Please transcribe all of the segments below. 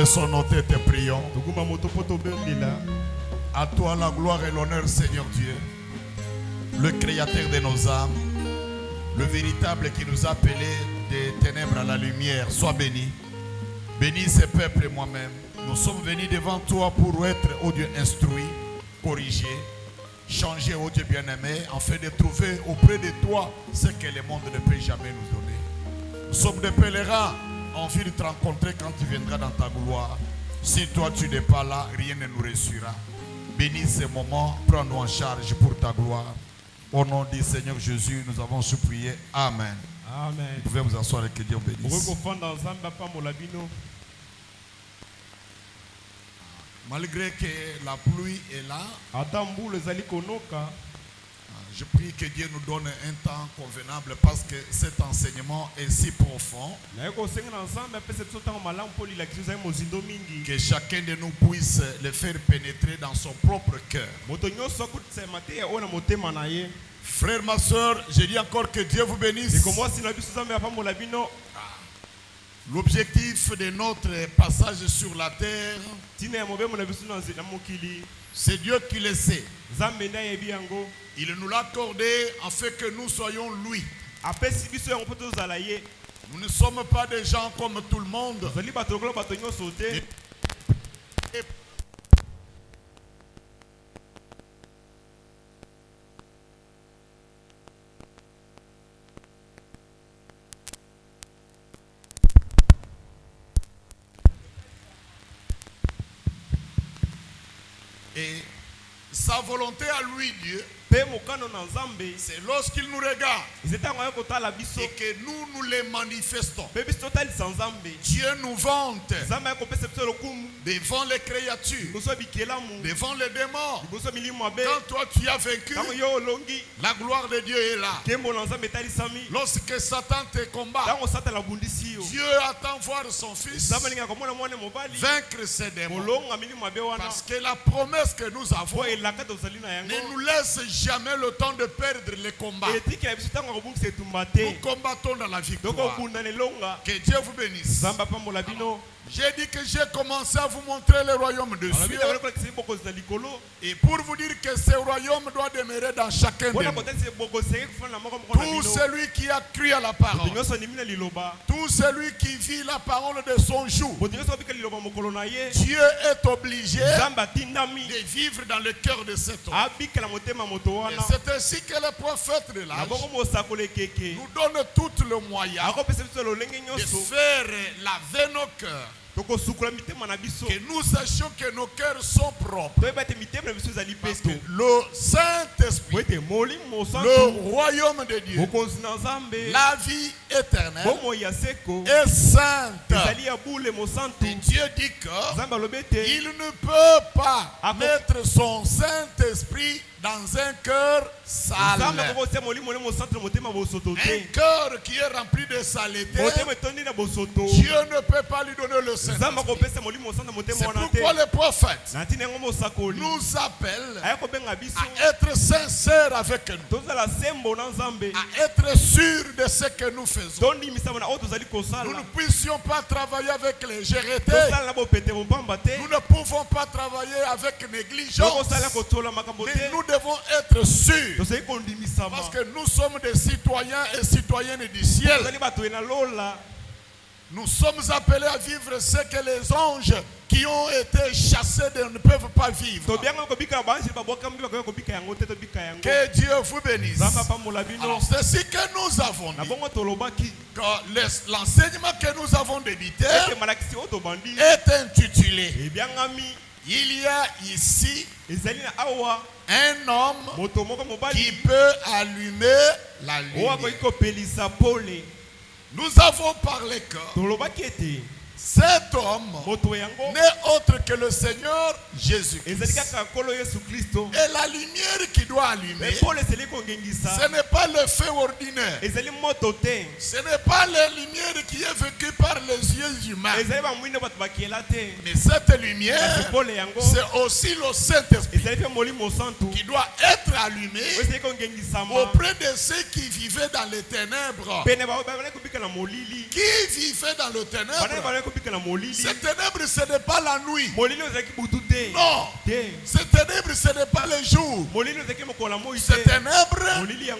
Baissons nos têtes et prions. À toi la gloire et l'honneur, Seigneur Dieu, le créateur de nos âmes, le véritable qui nous a appelés des ténèbres à la lumière. Sois béni. Bénis ce peuple et moi-même. Nous sommes venus devant toi pour être, ô Dieu, instruits, corrigés, changés, ô Dieu bien-aimé, afin de trouver auprès de toi ce que le monde ne peut jamais nous donner. Nous sommes des pèlerins, envie de te rencontrer quand tu viendras dans ta gloire. Si toi tu n'es pas là, rien ne nous réussira. Bénis ces moments, prends-nous en charge pour ta gloire. Au nom du Seigneur Jésus, nous avons supplié. Amen. Amen. Vous pouvez vous asseoir et que Dieu bénisse. Malgré que la pluie est là, je prie que Dieu nous donne un temps convenable parce que cet enseignement est si profond que chacun de nous puisse le faire pénétrer dans son propre cœur. Frère, ma soeur, je dis encore que Dieu vous bénisse. L'objectif de notre passage sur la terre, c'est Dieu qui le sait. Il nous l'a accordé afin que nous soyons lui. Nous ne sommes pas des gens comme tout le monde. Et sa volonté à lui, Dieu, c'est lorsqu'il nous regarde et que nous les manifestons. Dieu nous vante devant les créatures, devant les démons. Quand toi tu as vaincu, la gloire de Dieu est là. Lorsque Satan te combat, Dieu attend voir son fils vaincre ses démons. Parce que la promesse que nous avons ne nous laisse jamais le temps de perdre les combats. Nous combattons dans la victoire. Que Dieu vous bénisse. J'ai dit que j'ai commencé à vous montrer le royaume de Dieu. Et pour vous dire que ce royaume doit demeurer dans chacun de nous. Tout celui qui a cru à la parole, tout celui qui vit la parole de son jour, Dieu est obligé de vivre dans le cœur de cet homme. Et c'est ainsi que le prophète de l'âge nous donne tout le moyen de faire laver nos cœurs. Que nous sachions que nos cœurs sont propres. Parce que le Saint-Esprit, le royaume de Dieu, la vie éternelle est sainte. Et Dieu dit qu'il ne peut pas mettre son Saint-Esprit dans un cœur sale. Un cœur qui est rempli de saleté, Dieu ne peut pas lui donner le Saint-Esprit. C'est pourquoi le prophète nous appelle à être sincères avec nous, à être sûrs de ce que nous faisons. Nous ne puissions pas travailler avec les légèreté. Nous ne pouvons pas travailler avec négligence. Mais nous devons être sûrs, parce que nous sommes des citoyens et citoyennes du ciel. Nous sommes appelés à vivre ce que les anges qui ont été chassés ne peuvent pas vivre. Que Dieu vous bénisse. Alors, c'est ce que nous avons dit. L'enseignement que nous avons débuté est intitulé: il y a ici un homme qui peut allumer la lumière. Nous avons parlé que cet homme n'est autre que le Seigneur Jésus-Christ. Et la lumière qui doit allumer, ce n'est pas le feu ordinaire. Ce n'est pas la lumière qui est vécue par par les yeux humains. Mais cette lumière, c'est aussi le Saint-Esprit qui doit être allumé auprès de ceux qui vivaient dans les ténèbres. Qui vivait dans le ténèbre? Ces ténèbres, ce n'est pas la nuit. Non. Ces ténèbres, ce n'est pas le jour. Ces ténèbres,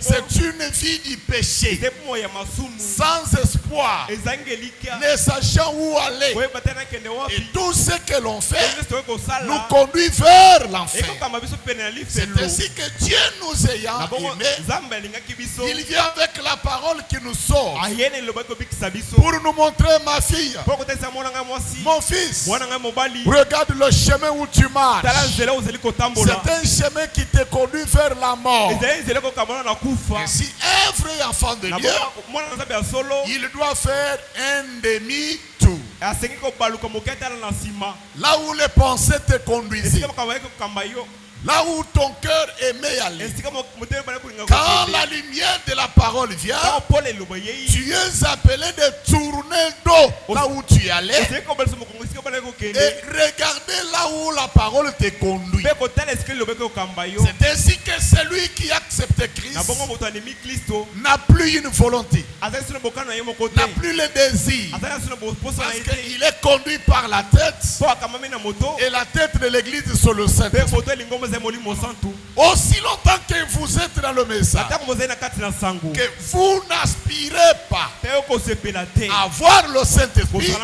c'est une vie du péché, sans espoir, ne sachant où aller. Et tout ce que l'on fait nous conduit vers l'enfer. C'est ainsi que Dieu nous ayant aimés, il vient avec la parole qui nous sauve pour nous montrer, ma fille, mon fils, regarde le chemin où tu marches. C'est un chemin qui te conduit vers la mort. Et si un vrai enfant de Dieu, il doit faire un demi-tour. Là où les pensées te conduisent, là où ton cœur aimait aller. Quand la lumière de la parole vient, tu es appelé de tourner dos là où tu allais et regarder là où la parole te conduit. C'est ainsi que celui qui accepte Christ n'a plus une volonté, n'a plus le désir, parce qu'il est conduit par la tête, et la tête de l'église sur le Saint-Esprit. Aussi longtemps que vous êtes dans le message, que vous n'aspirez pas à voir le Saint-Esprit,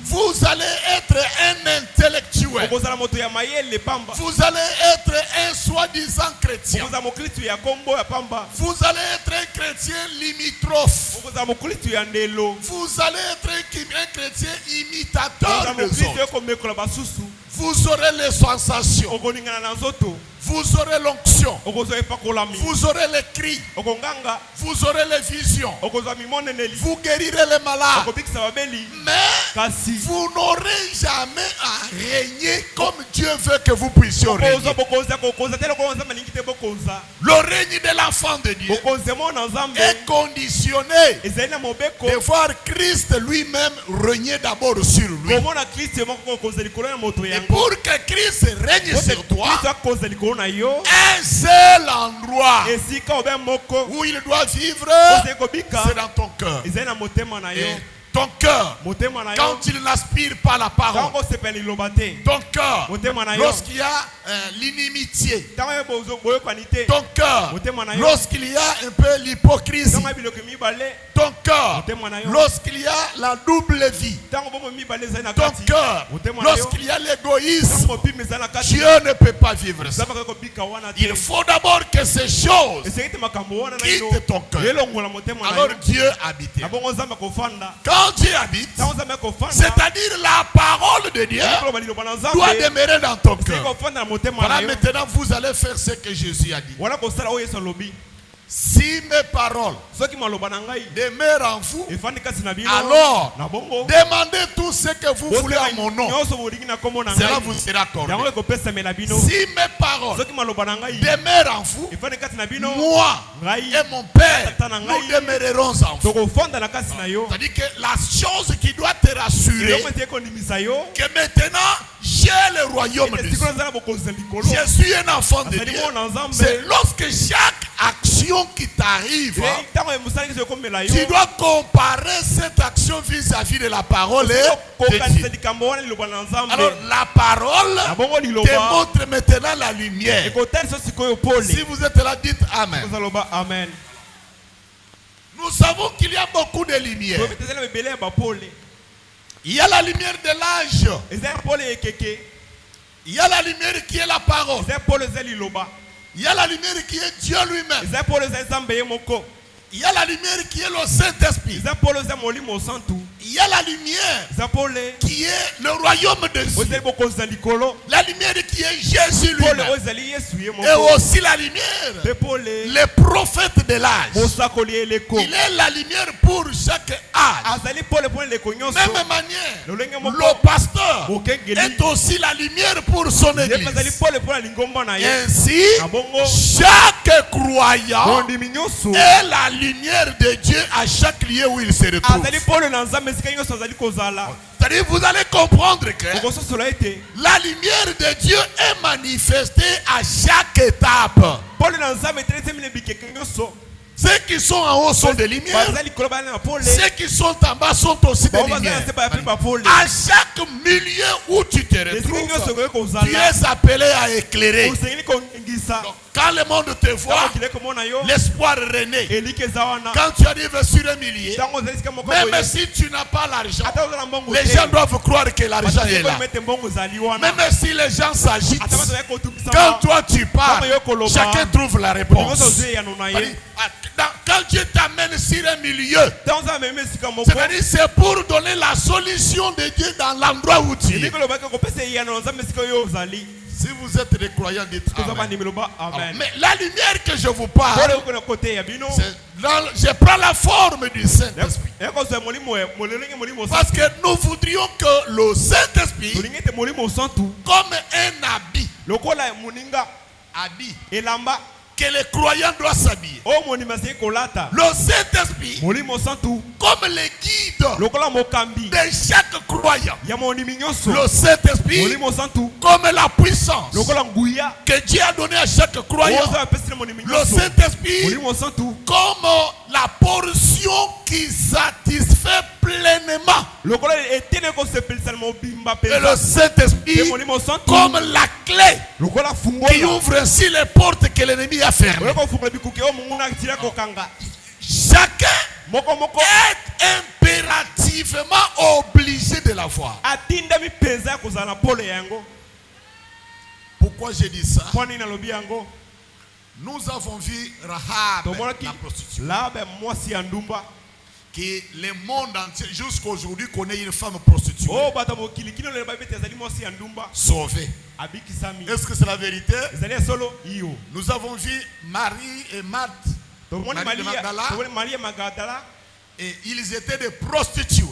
vous allez être un intellectuel, vous allez être un soi-disant chrétien, vous allez être un chrétien limitrophe, vous allez être un chrétien imitateur des autres. Vous aurez les sensations, vous aurez l'onction, vous aurez les cris, vous aurez les visions, vous guérirez les malades, mais vous n'aurez jamais à régner comme Dieu veut que vous puissiez régner. Le règne de l'enfant de Dieu est conditionné de voir Christ lui-même régner d'abord sur lui. Et pour que Christ règne sur toi, un seul endroit où il doit vivre, c'est dans ton cœur. Et ton cœur, quand il n'aspire pas la parole, ton cœur, lorsqu'il y a l'inimitié, ton cœur, lorsqu'il y a un peu l'hypocrisie, ton cœur, lorsqu'il y a la double vie, ton cœur, lorsqu'il y a l'égoïsme, Dieu ne peut pas vivre ça. Il faut d'abord que ces choses quittent ton cœur. Alors Dieu habite. Quand Dieu habite, c'est-à-dire la parole de Dieu doit demeurer dans ton cœur. Voilà, maintenant vous allez faire ce que Jésus a dit. Si mes paroles demeurent en vous, alors demandez tout ce que vous voulez en mon nom, cela vous sera accordé. Si mes paroles demeurent en vous, moi et mon Père, nous demeurerons en vous. C'est-à-dire que la chose qui doit te rassurer, que maintenant j'ai le royaume de Dieu, je suis un enfant de Dieu, c'est lorsque chaque action qui t'arrive, tu dois comparer cette action vis-à-vis de la parole de Dieu. Alors la parole te montre maintenant la lumière. Si vous êtes là, dites Amen. Nous savons qu'il y a beaucoup de lumière. Il y a la lumière de l'âge. Il y a la lumière qui est la parole. Il y a la lumière qui est Dieu lui-même. Il y a la lumière qui est le Saint-Esprit. Il y a la lumière qui est le royaume de Dieu. La lumière qui est Jésus lui-même. Et aussi la lumière, les prophètes de l'âge. Il est la lumière pour chaque âge. Même manière, le pasteur est aussi la lumière pour son église. Ainsi, chaque croyant est la lumière de Dieu à chaque lieu où il se retrouve. C'est-à-dire, vous allez comprendre que la lumière de Dieu est manifestée à chaque étape. Ceux qui sont en haut sont des lumières. Ceux qui sont en bas sont aussi des lumières. À chaque milieu où tu te retrouves, tu es appelé à éclairer. Donc, quand le monde te voit, l'espoir renaît. Quand tu arrives sur un millier, même si tu n'as pas l'argent, les gens doivent croire que l'argent est là. Même si les gens s'agitent, quand toi tu parles, chacun trouve la réponse. Quand Dieu t'amène sur un milieu, c'est-à-dire c'est pour donner la solution de Dieu dans l'endroit où tu es. Si vous êtes des croyants, dites Amen. Mais la lumière que je vous parle, je prends la forme du Saint-Esprit. Parce que nous voudrions que le Saint-Esprit, comme un habit, que les croyants doivent s'habiller. Le Saint-Esprit, comme les guides de chaque croyant. Le Saint-Esprit, comme la puissance que Dieu a donnée à chaque croyant. Le Saint-Esprit, comme la portion qui satisfait pleinement. Et le Saint-Esprit, comme la clé qui ouvre ainsi les portes que l'ennemi a fermées. Chacun est impérativement obligé de la voir. Pourquoi j'ai dit ça? Nous avons vu Rahab, la prostituée, qui le monde entier jusqu'à aujourd'hui connaît une femme prostituée sauvée. Est-ce que c'est la vérité? Nous avons vu Marie et Marthe, Marie de Magdala, et ils étaient des prostituées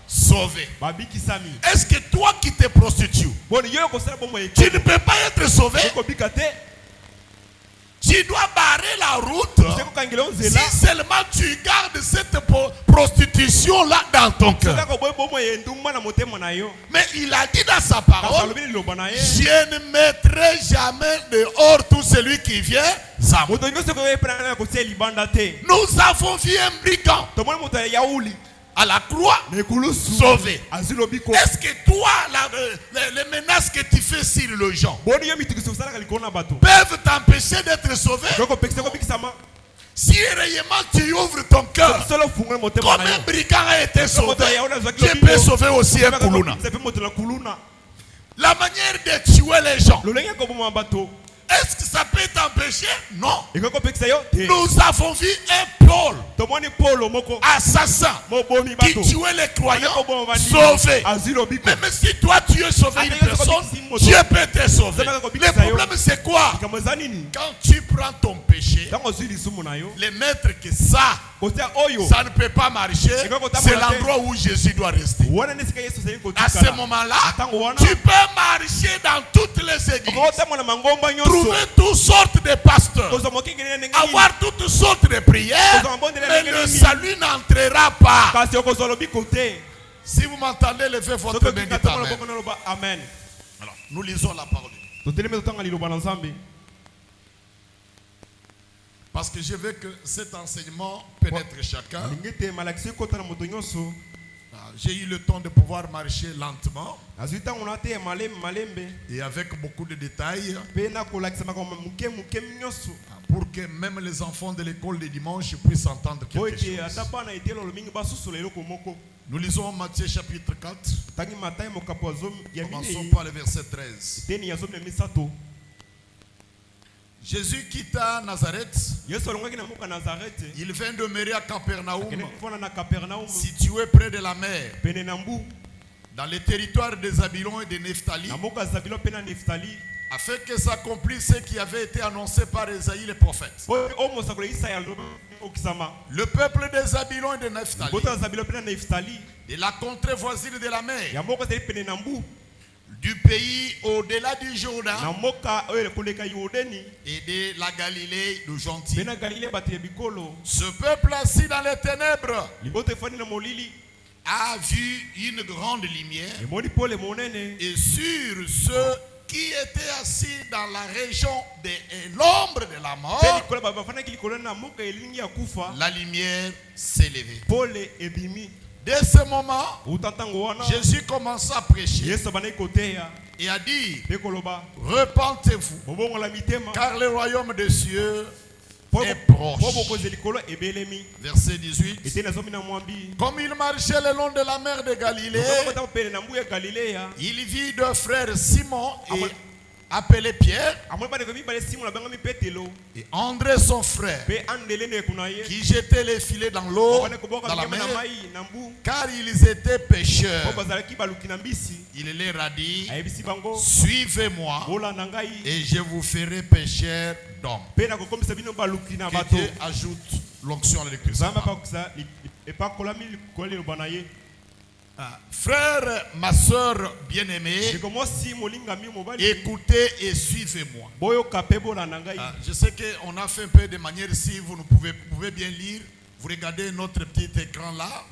sauvés. Est-ce que toi qui t'es prostitué, tu ne peux pas être sauvé? Tu dois barrer la route si seulement tu gardes cette prostitution-là dans ton cœur. Mais il a dit dans sa parole, je ne mettrai jamais dehors tout celui qui vient à moi. Nous avons vu un brigand à la croix, sauvé. Est-ce que toi, les menaces que tu fais sur les gens peuvent t'empêcher d'être sauvé? Si réellement tu ouvres ton cœur, comme un brigand a été sauvé, tu peux sauver aussi un Kuluna. La manière de tuer les gens, est-ce que ça peut t'empêcher? Non. Nous avons vu un Paul, assassin, qui tuait les croyants, sauvé. Même si toi tu es sauvé une personne, Dieu peut te sauver. Le problème c'est quoi? Quand tu prends ton péché, les maîtres que ça ne peut pas marcher, c'est l'endroit où Jésus doit rester. À ce moment-là, tu peux marcher dans toutes les églises, trouver toutes sortes de pasteurs, avoir toutes sortes de prières, mais le salut n'entrera pas. Si vous m'entendez, levez votre main. Amen. Alors, nous lisons la parole. Parce que je veux que cet enseignement pénètre chacun. J'ai eu le temps de pouvoir marcher lentement et avec beaucoup de détails pour que même les enfants de l'école de dimanche puissent entendre quelque chose. Nous lisons Matthieu chapitre 4. Commençons par le verset 13. Jésus quitta Nazareth. Il vint demeurer à Capernaum, situé près de la mer, dans les territoires de Zabulon et de Nephtali, afin que s'accomplisse ce qui avait été annoncé par Esaïe le prophète. Le peuple des Zabylon et de Naphtali, de la contrée voisine de la mer, du pays au-delà du Jourdain et de la Galilée du Gentil, ce peuple assis dans les ténèbres a vu une grande lumière, et sur ceux qui étaient assis dans la région de l'ombre de la mort, la lumière s'est levée. Dès ce moment, Jésus commença à prêcher et a dit: repentez-vous, car le royaume des cieux est proche. Verset 18. Comme il marchait le long de la mer de Galilée, il vit deux frères, Simon appelé Pierre, et André son frère, qui jetaient les filets dans l'eau, dans la mer, car ils étaient pêcheurs. Il leur a dit: suivez-moi et je vous ferai pêcheurs d'hommes. Que Dieu ajoute l'onction à la lecture. Frère, ma soeur bien-aimée, écoutez et suivez-moi. Je sais qu'on a fait un peu de manière, si vous pouvez bien lire, vous regardez notre petit écran là.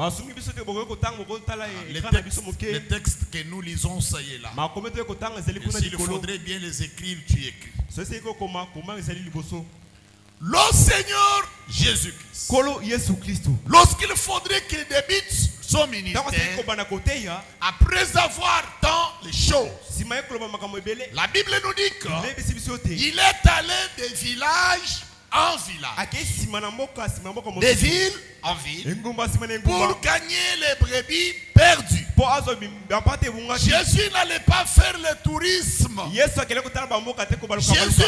Les textes que nous lisons, ça y est là. S'il faudrait bien les écrire, tu écris. Le Seigneur Jésus-Christ, lorsqu'il faudrait qu'il débute son ministère, après avoir tant les choses, la Bible nous dit qu'il est allé des villages en village, des villes en ville, pour gagner les brebis perdues. Jésus n'allait pas faire le tourisme. Jésus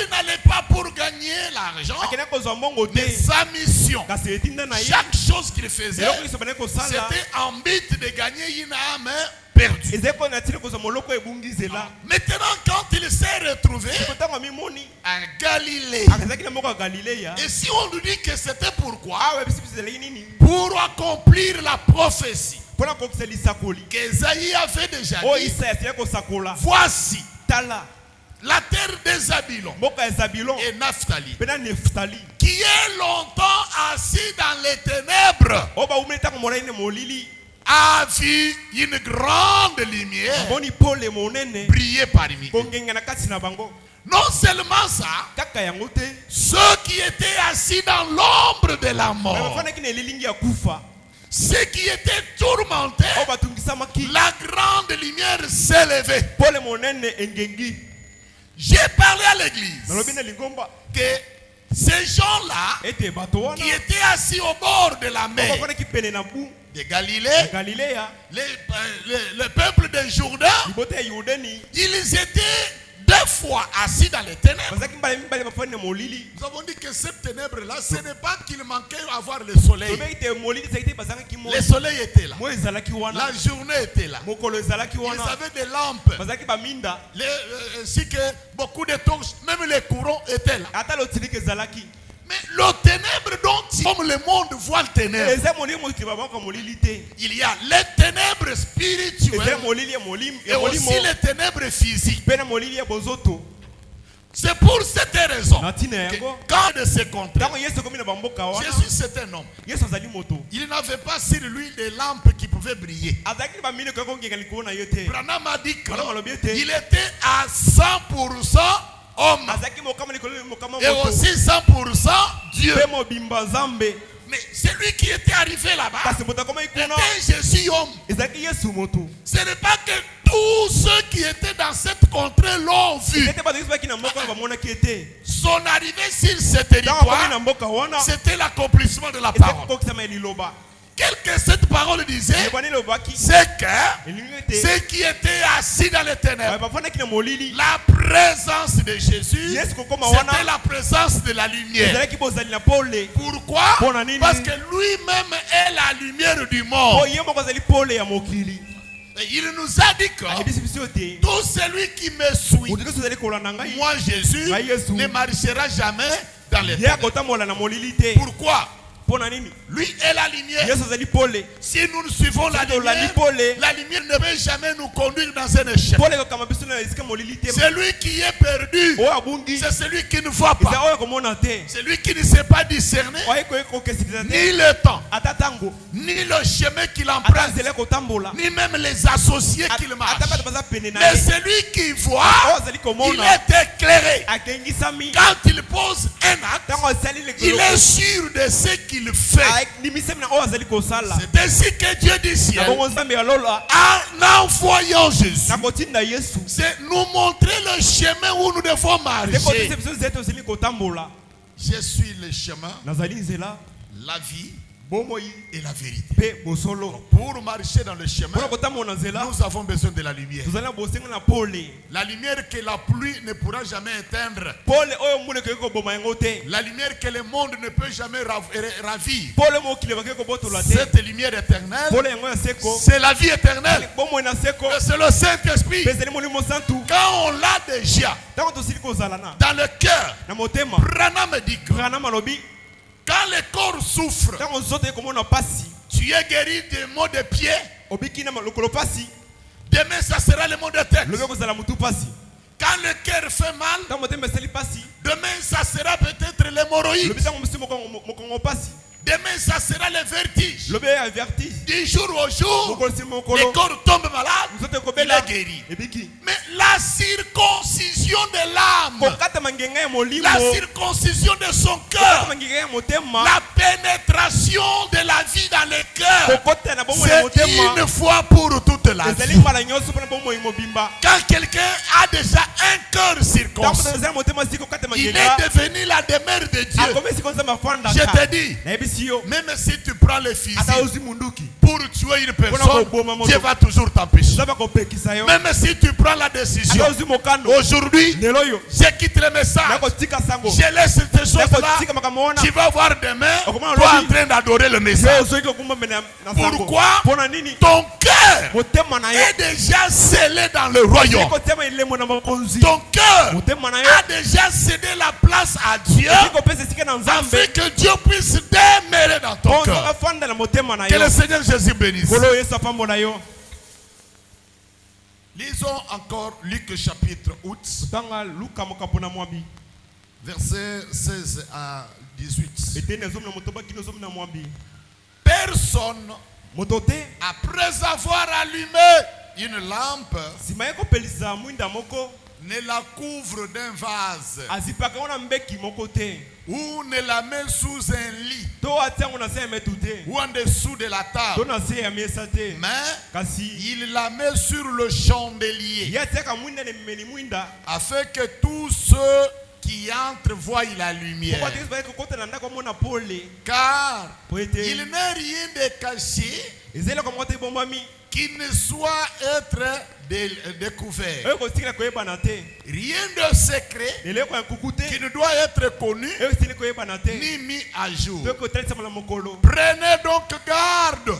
n'allait pas pour gagner l'argent. Mais sa mission, chaque chose qu'il faisait, c'était en but de gagner une âme perdue. Maintenant, quand il s'est retrouvé en Galilée, et si on nous dit que c'était pourquoi? Pour accomplir la prophétie qu'Esaïe avait déjà dit: voici la terre des Zabylon et Naphtali, qui est longtemps assis dans les ténèbres, a vu une grande lumière briller parmi eux. Non seulement ça, ceux qui étaient assis dans l'ombre de la mort, ceux qui étaient tourmentés, la grande lumière s'est levée. J'ai parlé à l'église que ces gens-là qui étaient assis au bord de la mer de Galilée, le peuple de Jourdain, ils étaient deux fois assis dans les ténèbres. Nous avons dit que cette ténèbre-là, ce n'est pas qu'il manquait avoir le soleil. Le soleil était là. La journée était là. Ils avaient des lampes. Ainsi que beaucoup de torches, même les courants étaient là. Mais le ténèbre dont, comme le monde voit le ténèbre, il y a les ténèbres spirituelles et aussi les ténèbres physiques. C'est pour cette raison que quand de se contraire, Jésus c'était un homme. Il n'avait pas sur lui des lampes qui pouvaient briller. Branham a dit qu'il était à 100% homme et aussi 100% Dieu. Mais celui qui était arrivé là-bas était Jésus homme. Ce n'est pas que tous ceux qui étaient dans cette contrée l'ont vu. Son arrivée sur ce territoire, c'était l'accomplissement de la parole. Quelle que cette parole disait, c'est que ceux qui étaient assis dans les ténèbres, la présence de Jésus, c'était la présence de la lumière. Pourquoi? Parce que lui-même est la lumière du monde. Et il nous a dit que tout celui qui me suit, moi Jésus, ne marchera jamais dans les ténèbres. Pourquoi? Lui est la lumière. Si nous ne suivons la lumière ne peut jamais nous conduire dans un échec. Celui qui est perdu, c'est celui qui ne voit pas. Celui qui ne sait pas discerner ni le temps, ni le chemin qu'il emprunte, ni même les associés qu'il marche. Mais celui qui voit, il est éclairé. Quand il pose un acte, il est sûr de ce qu'il fait. C'est ainsi que Dieu dit ciel, en envoyant Jésus, c'est nous montrer le chemin où nous devons marcher. Je suis le chemin, la vie et la vérité. Pour marcher dans le chemin, nous avons besoin de la lumière. La lumière que la pluie ne pourra jamais éteindre. La lumière que le monde ne peut jamais ravir. Cette lumière éternelle, c'est la vie éternelle. C'est le Saint-Esprit. Quand on l'a déjà dans le cœur, Branham dit que quand le corps souffre, tu es guéri des maux de pied. Demain, ça sera le mot de tête. Quand le cœur fait mal, demain, ça sera peut-être l'hémorroïde. Demain, ça sera le vertige. Du jour au jour, le corps tombe malade, il est guéri. Mais la circoncision de l'âme, la circoncision de son cœur, la pénétration de la vie dans le cœur, c'est une fois pour toute la vie. Quand quelqu'un a déjà un cœur circoncis, il est devenu la demeure de Dieu. Je te dis, même si tu prends le fusil pour tuer une personne, Dieu va toujours t'empêcher. Même si tu prends la décision, aujourd'hui, je quitte le message, je laisse ces choses-là, tu vas voir demain, toi en train d'adorer le message. Pourquoi? Ton cœur est déjà scellé dans le royaume. Ton cœur a déjà cédé la place à Dieu, afin que Dieu puisse demeurer dans ton cœur. Que le Seigneur Jésus bénisse. Lisons encore Luc chapitre 8, versets 16 à 18. Personne, après avoir allumé une lampe, ne la couvre d'un vase ou ne la met sous un lit ou en dessous de la table, mais il la met sur le chandelier afin que tous ceux qui entrent voient la lumière. Car il n'est rien de caché qui ne soit être découvert. Rien de secret qui ne doit être connu ni mis à jour. Prenez donc garde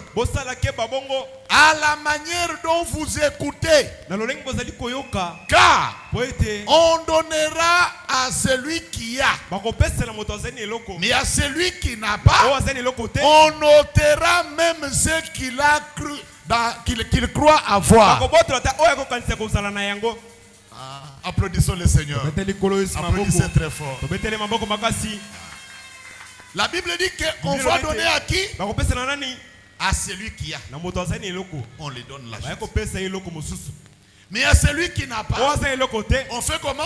à la manière dont vous écoutez, car on donnera à celui qui a, mais à celui qui n'a pas, on notera même ce qu'il a cru, qu'il croit avoir. Applaudissons le Seigneur. Applaudissez très fort. La Bible dit qu'on va donner à qui? À celui qui a. On lui donne la chose. Mais à celui qui n'a pas, on fait comment?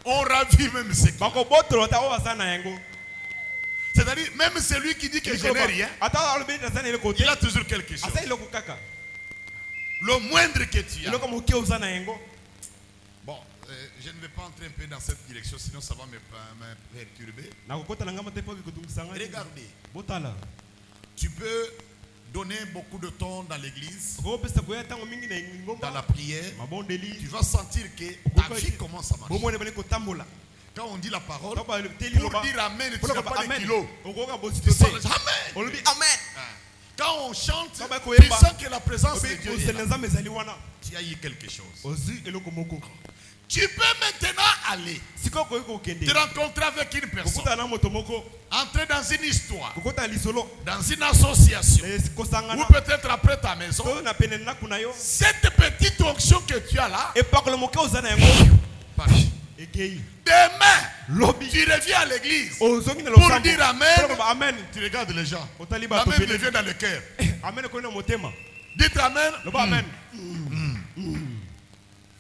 On ravit même ce qu'il a. C'est-à-dire, même celui qui dit que je n'ai rien, il a toujours quelque chose. Le moindre que tu as. Bon, je ne vais pas entrer un peu dans cette direction, sinon ça va me perturber. Regardez, tu peux donner beaucoup de temps dans l'église, dans la prière. Tu vas sentir que ta vie commence à marcher. Quand on dit la parole, pour dire Amen, tu n'as pas de kilo. Tu sens Amen. Quand on chante, tu sens que la présence de Dieu est là. Tu as eu quelque chose. Tu peux maintenant aller te rencontrer avec une personne, entrer dans une histoire, dans une association, ou peut-être après ta maison. Cette petite onction que tu as là, demain, tu reviens à l'église pour dire Amen. Tu regardes les gens. Amen revient dans le cœur. Dites Amen.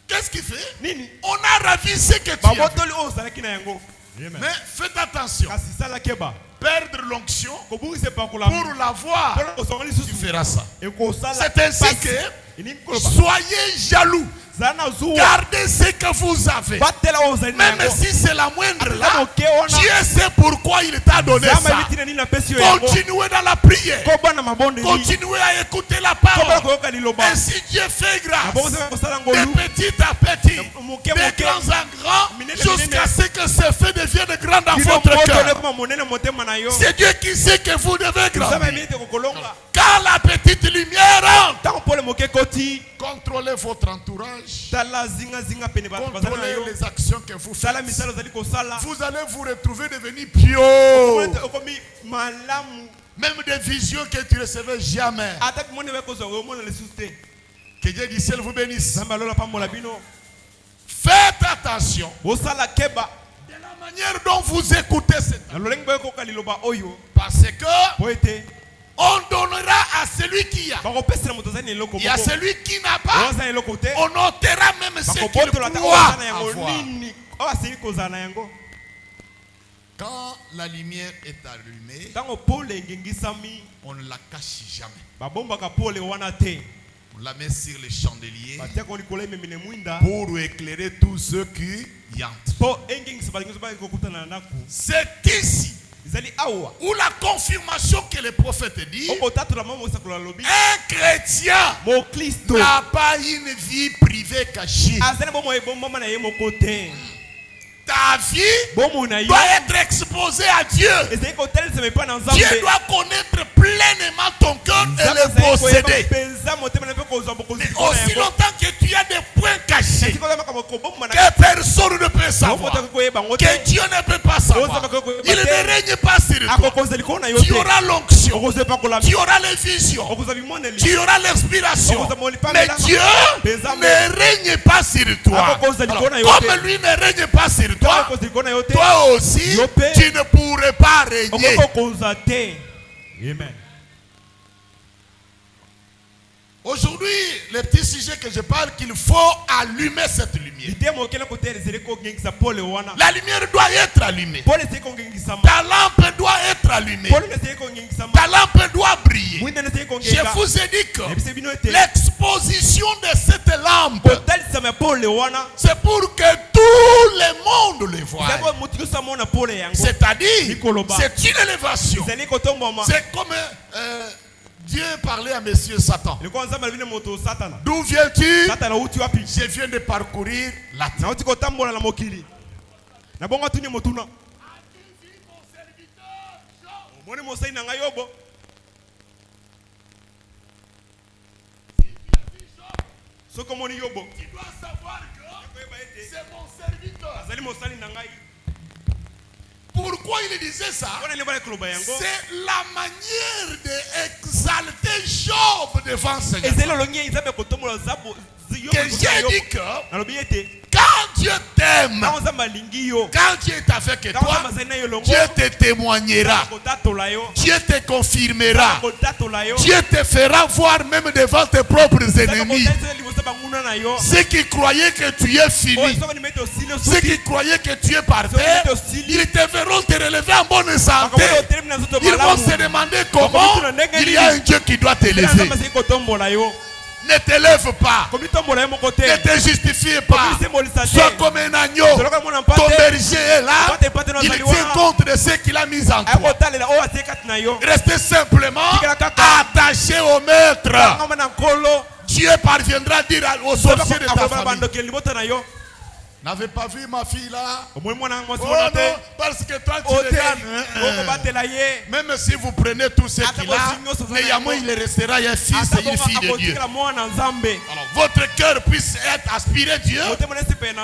Qu'est-ce qu'il fait? On a ravi ce que tu as. Mais faites attention. Perdre l'onction pour l'avoir, tu feras ça. C'est ainsi que soyez jaloux. Gardez ce que vous avez. Même si c'est la moindre là, Dieu sait pourquoi il t'a donné ça. Continuez dans la prière. Continuez à écouter la parole. Et si Dieu fait grâce, de petit à petit, de grand en grand, jusqu'à ce que ce fait devienne grand dans votre cœur. C'est Dieu qui sait que vous devez grandir. Quand la petite lumière entre, contrôlez votre entourage. Contrôlez les actions que vous faites. Vous allez vous retrouver devenir pieux. Même des visions que tu ne recevais jamais. Que Dieu du ciel vous bénisse. Faites attention de la manière dont vous écoutez cette parole. Parce que on donnera à celui qui a. Et à celui qui n'a pas, on ôtera même ce qu'il croit avoir. Quand la lumière est allumée, on ne la cache jamais. On la met sur les chandeliers pour éclairer tous ceux qui y entrent. C'est ici où la confirmation que le prophète dit, un chrétien n'a pas une vie privée cachée. Ta vie doit être exposée à Dieu. Dieu doit connaître pleinement ton cœur et le posséder. Mais aussi longtemps que tu as des points cachés que personne ne peut savoir, que Dieu ne peut pas savoir, il ne règne pas sur toi. Tu auras l'onction, tu auras les visions, tu auras l'inspiration, mais Dieu ne règne pas sur toi. Alors, comme lui ne règne pas sur toi, toi aussi, tu ne pourrais pas régner. Amen. Aujourd'hui, le petit sujet que je parle, qu'il faut allumer cette lumière. La lumière doit être allumée. Ta lampe doit être allumée. Ta lampe doit briller. Je vous ai dit que l'exposition de cette lampe, c'est pour que tout le monde le voie. C'est-à-dire, c'est une élévation. C'est comme Dieu parlait à monsieur Satan. D'où viens-tu? Je viens de parcourir la terre. Tu dois savoir que c'est mon serviteur. Pourquoi il disait ça? C'est la manière d'exalter Job devant Seigneur. Que j'ai dit que quand Dieu t'aime, quand Dieu est avec toi, Dieu te témoignera, Dieu te confirmera, Dieu te fera voir même devant tes propres ennemis. Ceux qui croyaient que tu es fini, ceux qui croyaient que tu es par terre, ils te verront te relever en bonne santé. Ils vont se demander comment il y a un Dieu qui doit te lever. Ne te lève pas. Ne te justifie pas. Sois comme un agneau. Ton berger est là. Il tient compte de ce qu'il a mis en toi. Restez simplement attaché au maître. Dieu parviendra à dire aux sorciers de ta famille N'avez pas vu ma fille là? Oh non, parce que toi tu regardes. Même si vous prenez tout ce qu'il a, néanmoins il restera un fils et une fille de Dieu. Alors votre cœur puisse être aspiré Dieu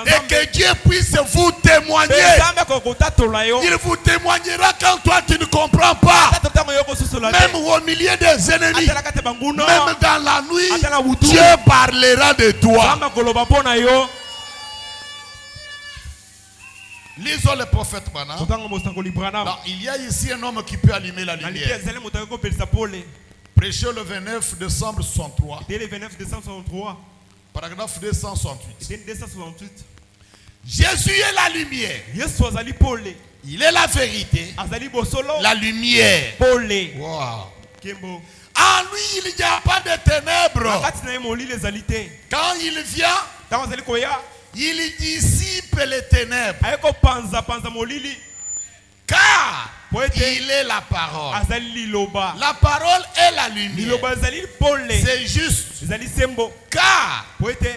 et que Dieu puisse vous témoigner. Il vous témoignera quand toi tu ne comprends pas. Même au milieu des ennemis, même dans la nuit, Dieu parlera de toi. Lisons le prophète Branham. Alors, il y a ici un homme qui peut allumer la lumière. Prêché le 29 décembre 63. Paragraphe 268. Jésus est la lumière. Il est la vérité. La lumière. Wow. En lui, il n'y a pas de ténèbres. Quand il vient, il dissipe les ténèbres. Car il est la parole. La parole est la lumière. C'est juste. Car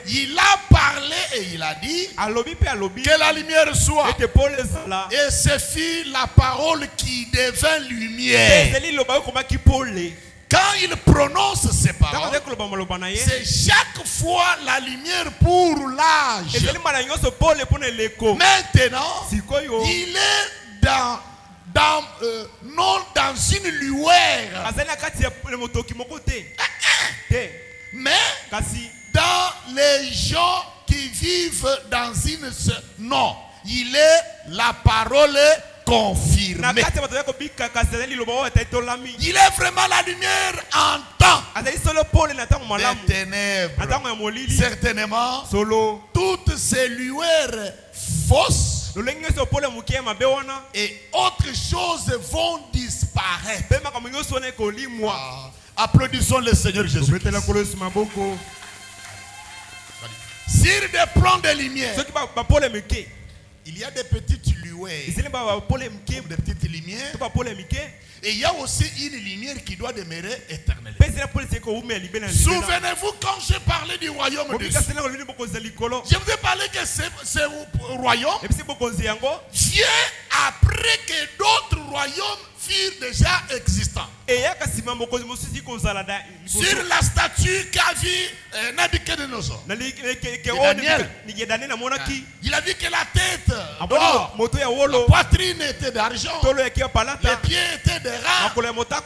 il a parlé et il a dit que la lumière soit. Et ce fut la parole qui devint lumière. Quand il prononce ces paroles, c'est chaque fois la lumière pour l'âge. Maintenant, il est non dans une lueur, mais dans les gens qui vivent dans une... Non, il est la parole confirmée. Il est vraiment la lumière en temps. Les ténèbres. Certainement, toutes ces lueurs fausses et autres choses vont disparaître. Applaudissons le Seigneur Jésus. Sur des plans de lumière, il y a des petites lueurs, des petites lumières, et il y a aussi une lumière qui doit demeurer éternellement. Souvenez-vous quand j'ai parlé du royaume de Dieu, je vous ai parlé que ce royaume vient après que d'autres royaumes furent déjà existants. Sur la statue qu'a vu Nabucodonosor, Daniel, il a vu que la tête d'or, la poitrine était d'argent, les pieds étaient de rare,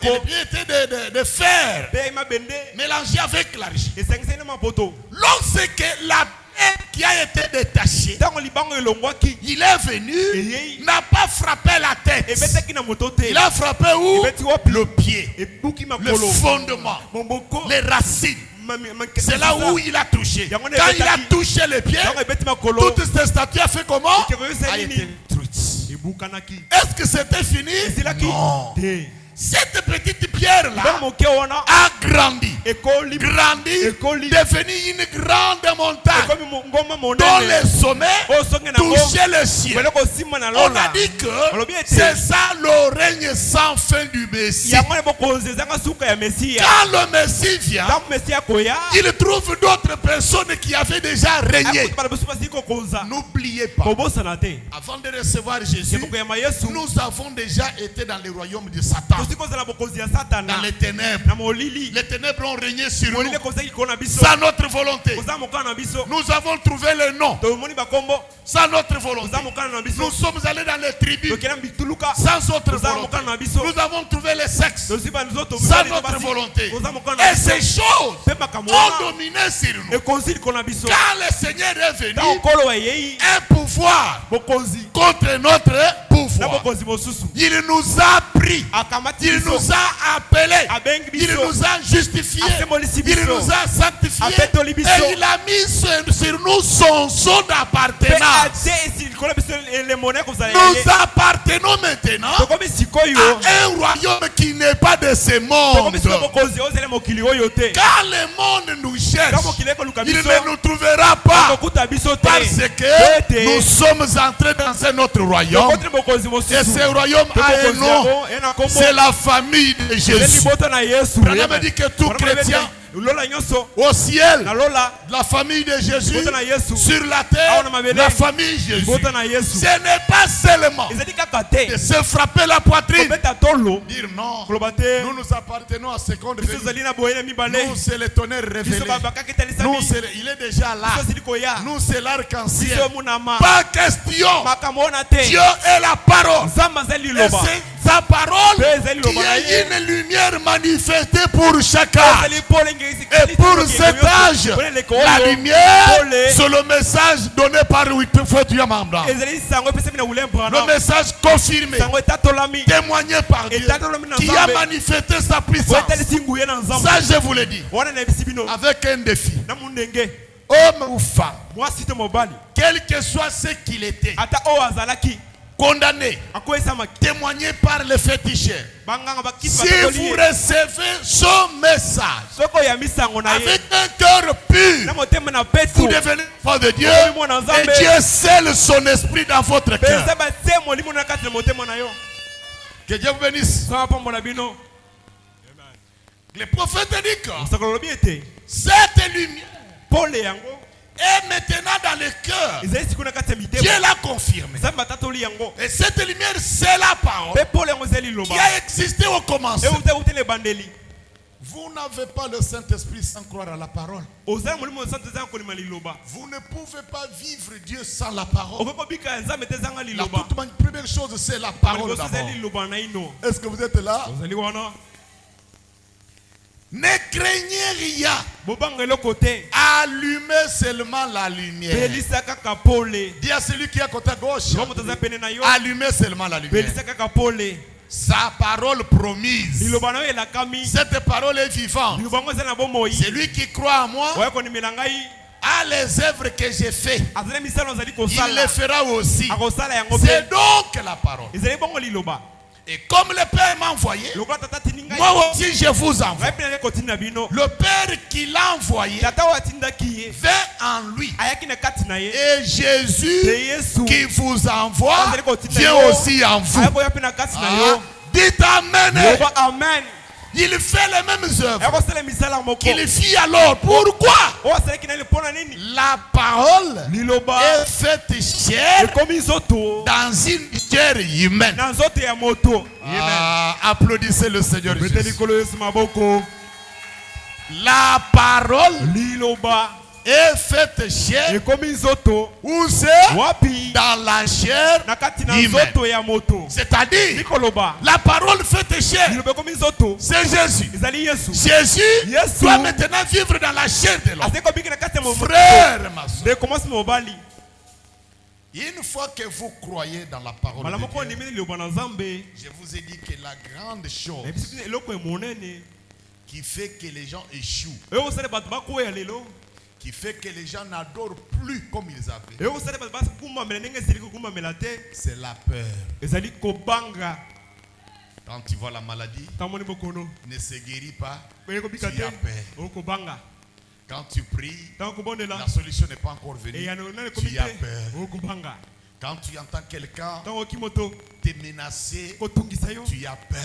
et les pieds étaient de fer, mélangés avec l'argent. Lorsque la qui a été détaché, il est venu, n'a pas frappé la tête, il a frappé où? Le pied, le fondement, les racines. C'est là où il a touché. Quand il a touché les pieds, toutes ces statues a fait comment? A été détruite. Est-ce que c'était fini? Non. Cette petite pierre-là a grandi, devenu une grande montagne dont les sommets touchaient le ciel. On a dit que c'est ça le règne sans fin du Messie. Quand le Messie vient, il trouve d'autres personnes qui avaient déjà régné. N'oubliez pas, avant de recevoir Jésus, nous avons déjà été dans le royaume de Satan. Dans les ténèbres. Les ténèbres ont régné sur nous sans notre volonté. Nous avons trouvé le nom sans notre volonté. Nous sommes allés dans les tribus sans notre volonté. Nous avons trouvé le sexe sans notre volonté. Et ces choses ont dominé sur nous. Quand le Seigneur est venu, un pouvoir contre notre pouvoir. Il nous a pris. Il nous a appelés. Il nous a justifiés. Il nous a sanctifiés. Et il a mis sur nous son son d'appartenance. Nous appartenons maintenant à un royaume qui n'est pas de ce monde. Quand le monde nous cherche, il ne nous trouvera pas. Parce que nous sommes entrés dans un autre royaume. Et ce royaume a un nom. C'est la famille de Jésus. Branham dit que tout chrétien au ciel, la famille de Jésus, sur la terre, la famille Jésus. Ce n'est pas seulement de se frapper la poitrine, dire non, nous nous appartenons à seconde venue. Nous c'est le tonnerre révélé. Nous il est déjà là. Nous c'est l'arc-en-ciel. Pas question. Dieu est la parole. Et c'est sa parole qui est une lumière manifestée pour chacun. Et pour cet âge, la lumière, c'est le message donné par Wilfred Yamambra. Le message confirmé, témoigné par Dieu, qui a manifesté sa puissance. Ça, je vous le dis, avec un défi. Homme ou femme, quel que soit ce qu'il était, condamné, témoigné par les féticheurs. Si vous recevez son message avec un cœur pur, vous devenez enfant de Dieu et Dieu scelle son esprit dans votre cœur. Que Dieu vous bénisse. Le prophète dit que cette lumière et maintenant dans le cœur, Dieu l'a confirmé. Et cette lumière, c'est la parole qui a existé au commencement. Vous n'avez pas le Saint-Esprit sans croire à la parole. Vous ne pouvez pas vivre Dieu sans la parole. La toute première chose, c'est la parole d'abord. Est-ce que vous êtes là? Ne craignez rien. Allumez seulement la lumière. Dis à celui qui est à côté à gauche, allumez seulement la lumière. Sa parole promise. Cette parole est vivante. Celui qui croit en moi à les œuvres que j'ai faites, il les fera aussi. C'est donc la parole. Et comme le Père m'a envoyé, moi aussi je vous envoie. Le Père qui l'a envoyé fait en lui. Et Jésus qui vous envoie vient aussi en vous. Dites Amen. Il fait les mêmes œuvres qu'il fit alors. Pourquoi? La parole est faite chair dans une chair humaine. Applaudissez le Seigneur Jésus. La parole est faite chair. Où c'est? Dans la chair humaine. C'est-à-dire, la parole faite chair, c'est Jésus. Jésus doit maintenant vivre dans la chair de l'homme. Frère, ma soeur, une fois que vous croyez dans la parole de Dieu, je vous ai dit que la grande chose qui fait que les gens échouent, qui fait que les gens n'adorent plus comme ils avaient, c'est la peur. Quand tu vois la maladie ne se guérit pas, tu as peur. Quand tu pries, la solution n'est pas encore venue, tu as peur. Quand tu entends quelqu'un te menacer, tu as peur.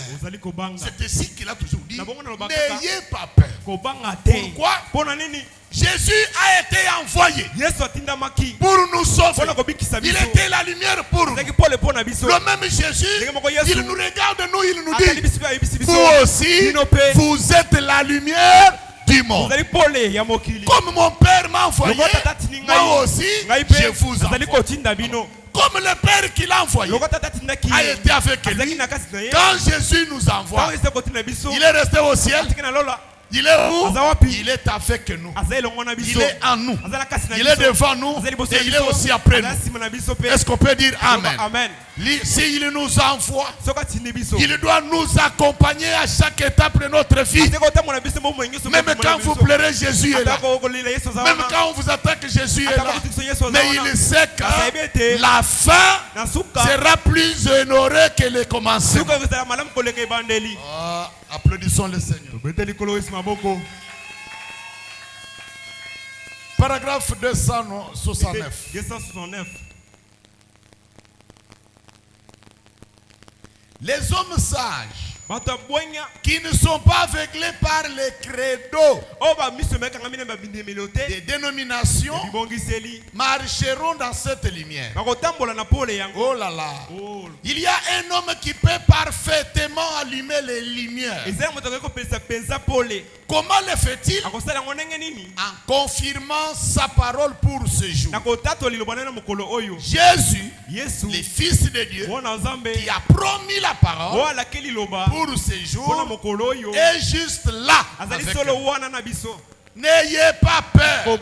C'est ici qu'il a toujours dit, n'ayez pas peur. Pourquoi? Jésus a été envoyé pour nous sauver. Il était la lumière pour nous. Le même Jésus, il nous regarde, nous, il nous dit, vous aussi, vous êtes la lumière du monde. Comme mon Père m'a envoyé, moi aussi, je vous envoie. Comme le Père qui l'a envoyé a été avec lui. Quand Jésus nous envoie, il est resté au ciel. Il est où? Il est avec nous. Il est en nous. Il est devant nous. Et il est aussi après nous. Est-ce qu'on peut dire Amen? S'il nous envoie, il doit nous accompagner à chaque étape de notre vie. Même quand vous pleurez, Jésus est là. Même quand on vous attaque, Jésus est là. Mais il sait que la fin sera plus honorée que le commencement. Applaudissons le Seigneur. Paragraphe 269. Les hommes sages qui ne sont pas aveuglés par les credos des dénominations marcheront dans cette lumière. Oh là là. Il y a un homme qui peut parfaitement allumer les lumières. Comment le fait-il? En confirmant sa parole pour ce jour. Jésus, le Fils de Dieu, qui a promis la parole pour ce jour, est juste là avec nous. N'ayez pas peur.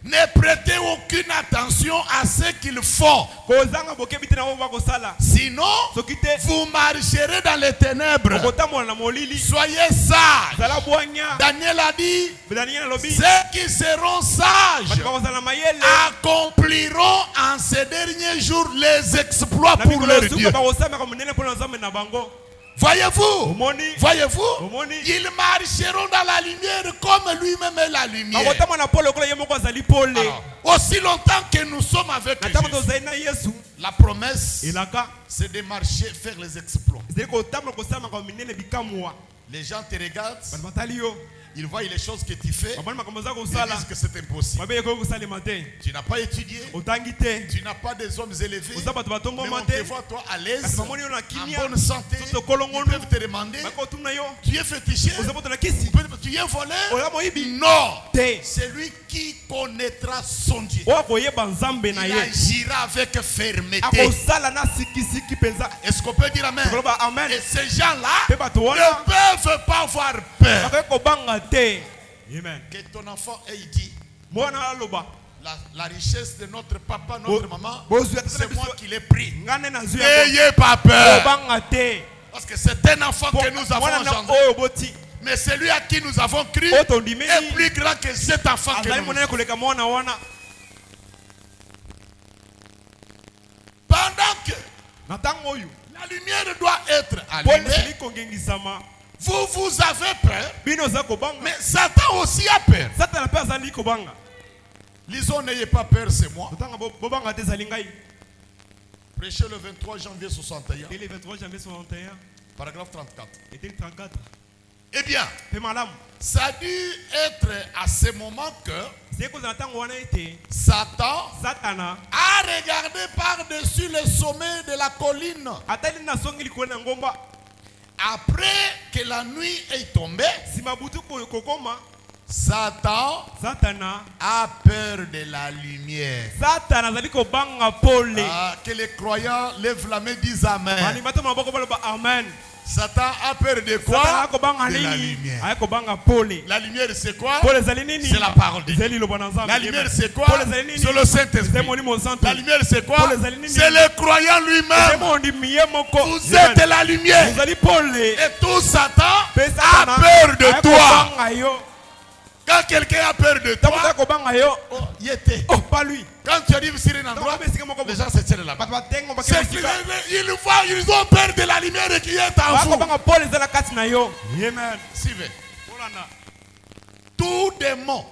Ne prêtez aucune attention à ce qu'ils font. Sinon, vous marcherez dans les ténèbres. Soyez sages. Daniel a dit, ceux qui seront sages accompliront en ces derniers jours les exploits pour leur Dieu. Voyez-vous, ils marcheront dans la lumière comme lui-même est la lumière. Alors, aussi longtemps que nous sommes avec Jésus, la promesse, c'est de marcher, faire les exploits. Les gens te regardent, ils voient les choses que tu fais, ils disent que c'est impossible. Tu n'as pas étudié, tu n'as pas des hommes élevés, mais on te voit toi à l'aise, en bonne santé. Ils peuvent te demander, tu es fétichiste, tu es voleur. Non, c'est lui qui connaîtra son Dieu. Il agira avec fermeté. Est-ce qu'on peut dire amen? Et ces gens-là ne peuvent pas avoir peur. Amen. Que ton enfant ait dit, la richesse de notre papa, notre maman, c'est moi qui l'ai pris. N'ayez pas peur. Parce que c'est un enfant que nous avons engendré. Mais celui à qui nous avons cru est plus grand que cet enfant que nous. Pendant que la lumière doit être allumée, vous avez peur, mais Satan aussi a peur. Lisons, n'ayez pas peur, c'est moi. Prêchez le 23 janvier 61. Paragraphe 34. Eh bien, ça a dû être à ce moment que Satan a regardé par-dessus le sommet de la colline. Après que la nuit est tombée, Satan a peur de la lumière. Que les croyants lèvent la main et disent Amen. Satan a peur de quoi? De la lumière. La lumière c'est quoi? C'est la parole de Dieu. La lumière c'est quoi? C'est le Saint-Esprit. La lumière c'est quoi? C'est le croyant lui-même. Vous êtes la lumière. Et tout Satan a peur de toi. Quand quelqu'un a peur de toi, pas lui. Quand tu arrives sur un endroit, les gens se tiennent là-bas. Ils ont peur de la lumière qui est en vous. Amen. Suivez. Tout démon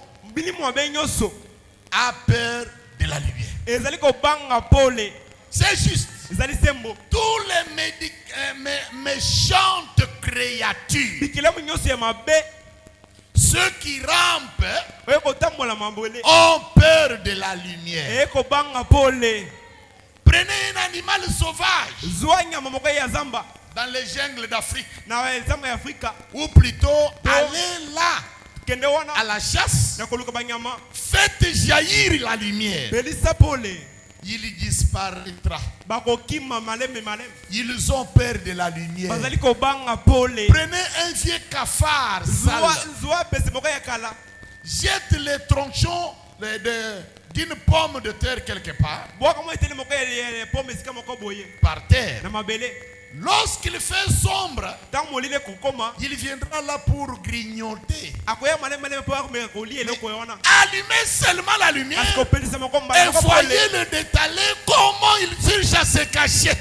a peur de la lumière. C'est juste. Tous les méchantes créatures, ceux qui rampent, ont peur de la lumière. Prenez un animal sauvage dans les jungles d'Afrique, ou plutôt allez là à la chasse, faites jaillir la lumière. Il disparaîtra. Ils ont peur de la lumière. Prenez un vieux cafard sale, jette les tronçons d'une pomme de terre quelque part, par terre. Lorsqu'il fait sombre, il viendra là pour grignoter. Allumez seulement la lumière et voyez le détaler comment il cherche à se cacher.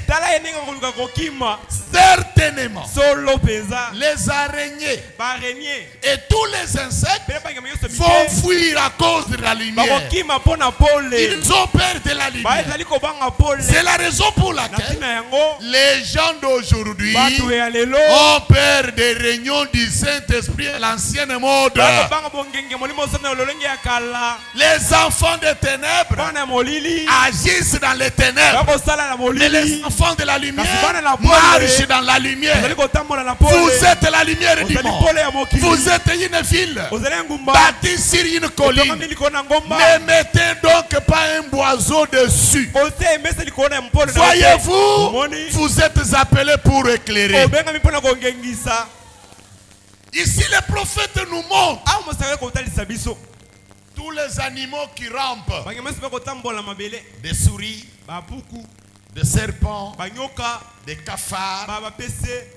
Certainement, les araignées et tous les insectes vont fuir à cause de la lumière. Ils ont peur de la lumière. C'est la raison pour laquelle les gens d'aujourd'hui ont peur des réunions du Saint-Esprit à l'ancienne mode. Les enfants des ténèbres agissent dans les ténèbres. Mais les enfants de la lumière marchent dans la lumière. Vous êtes la lumière du monde. Vous êtes une ville bâtie sur une colline. Ne mettez donc pas un boiseau dessus. Voyez-vous, vous êtes appelés pour éclairer. Ici, les prophètes nous montrent tous les animaux qui rampent, des souris, des serpents, des cafards,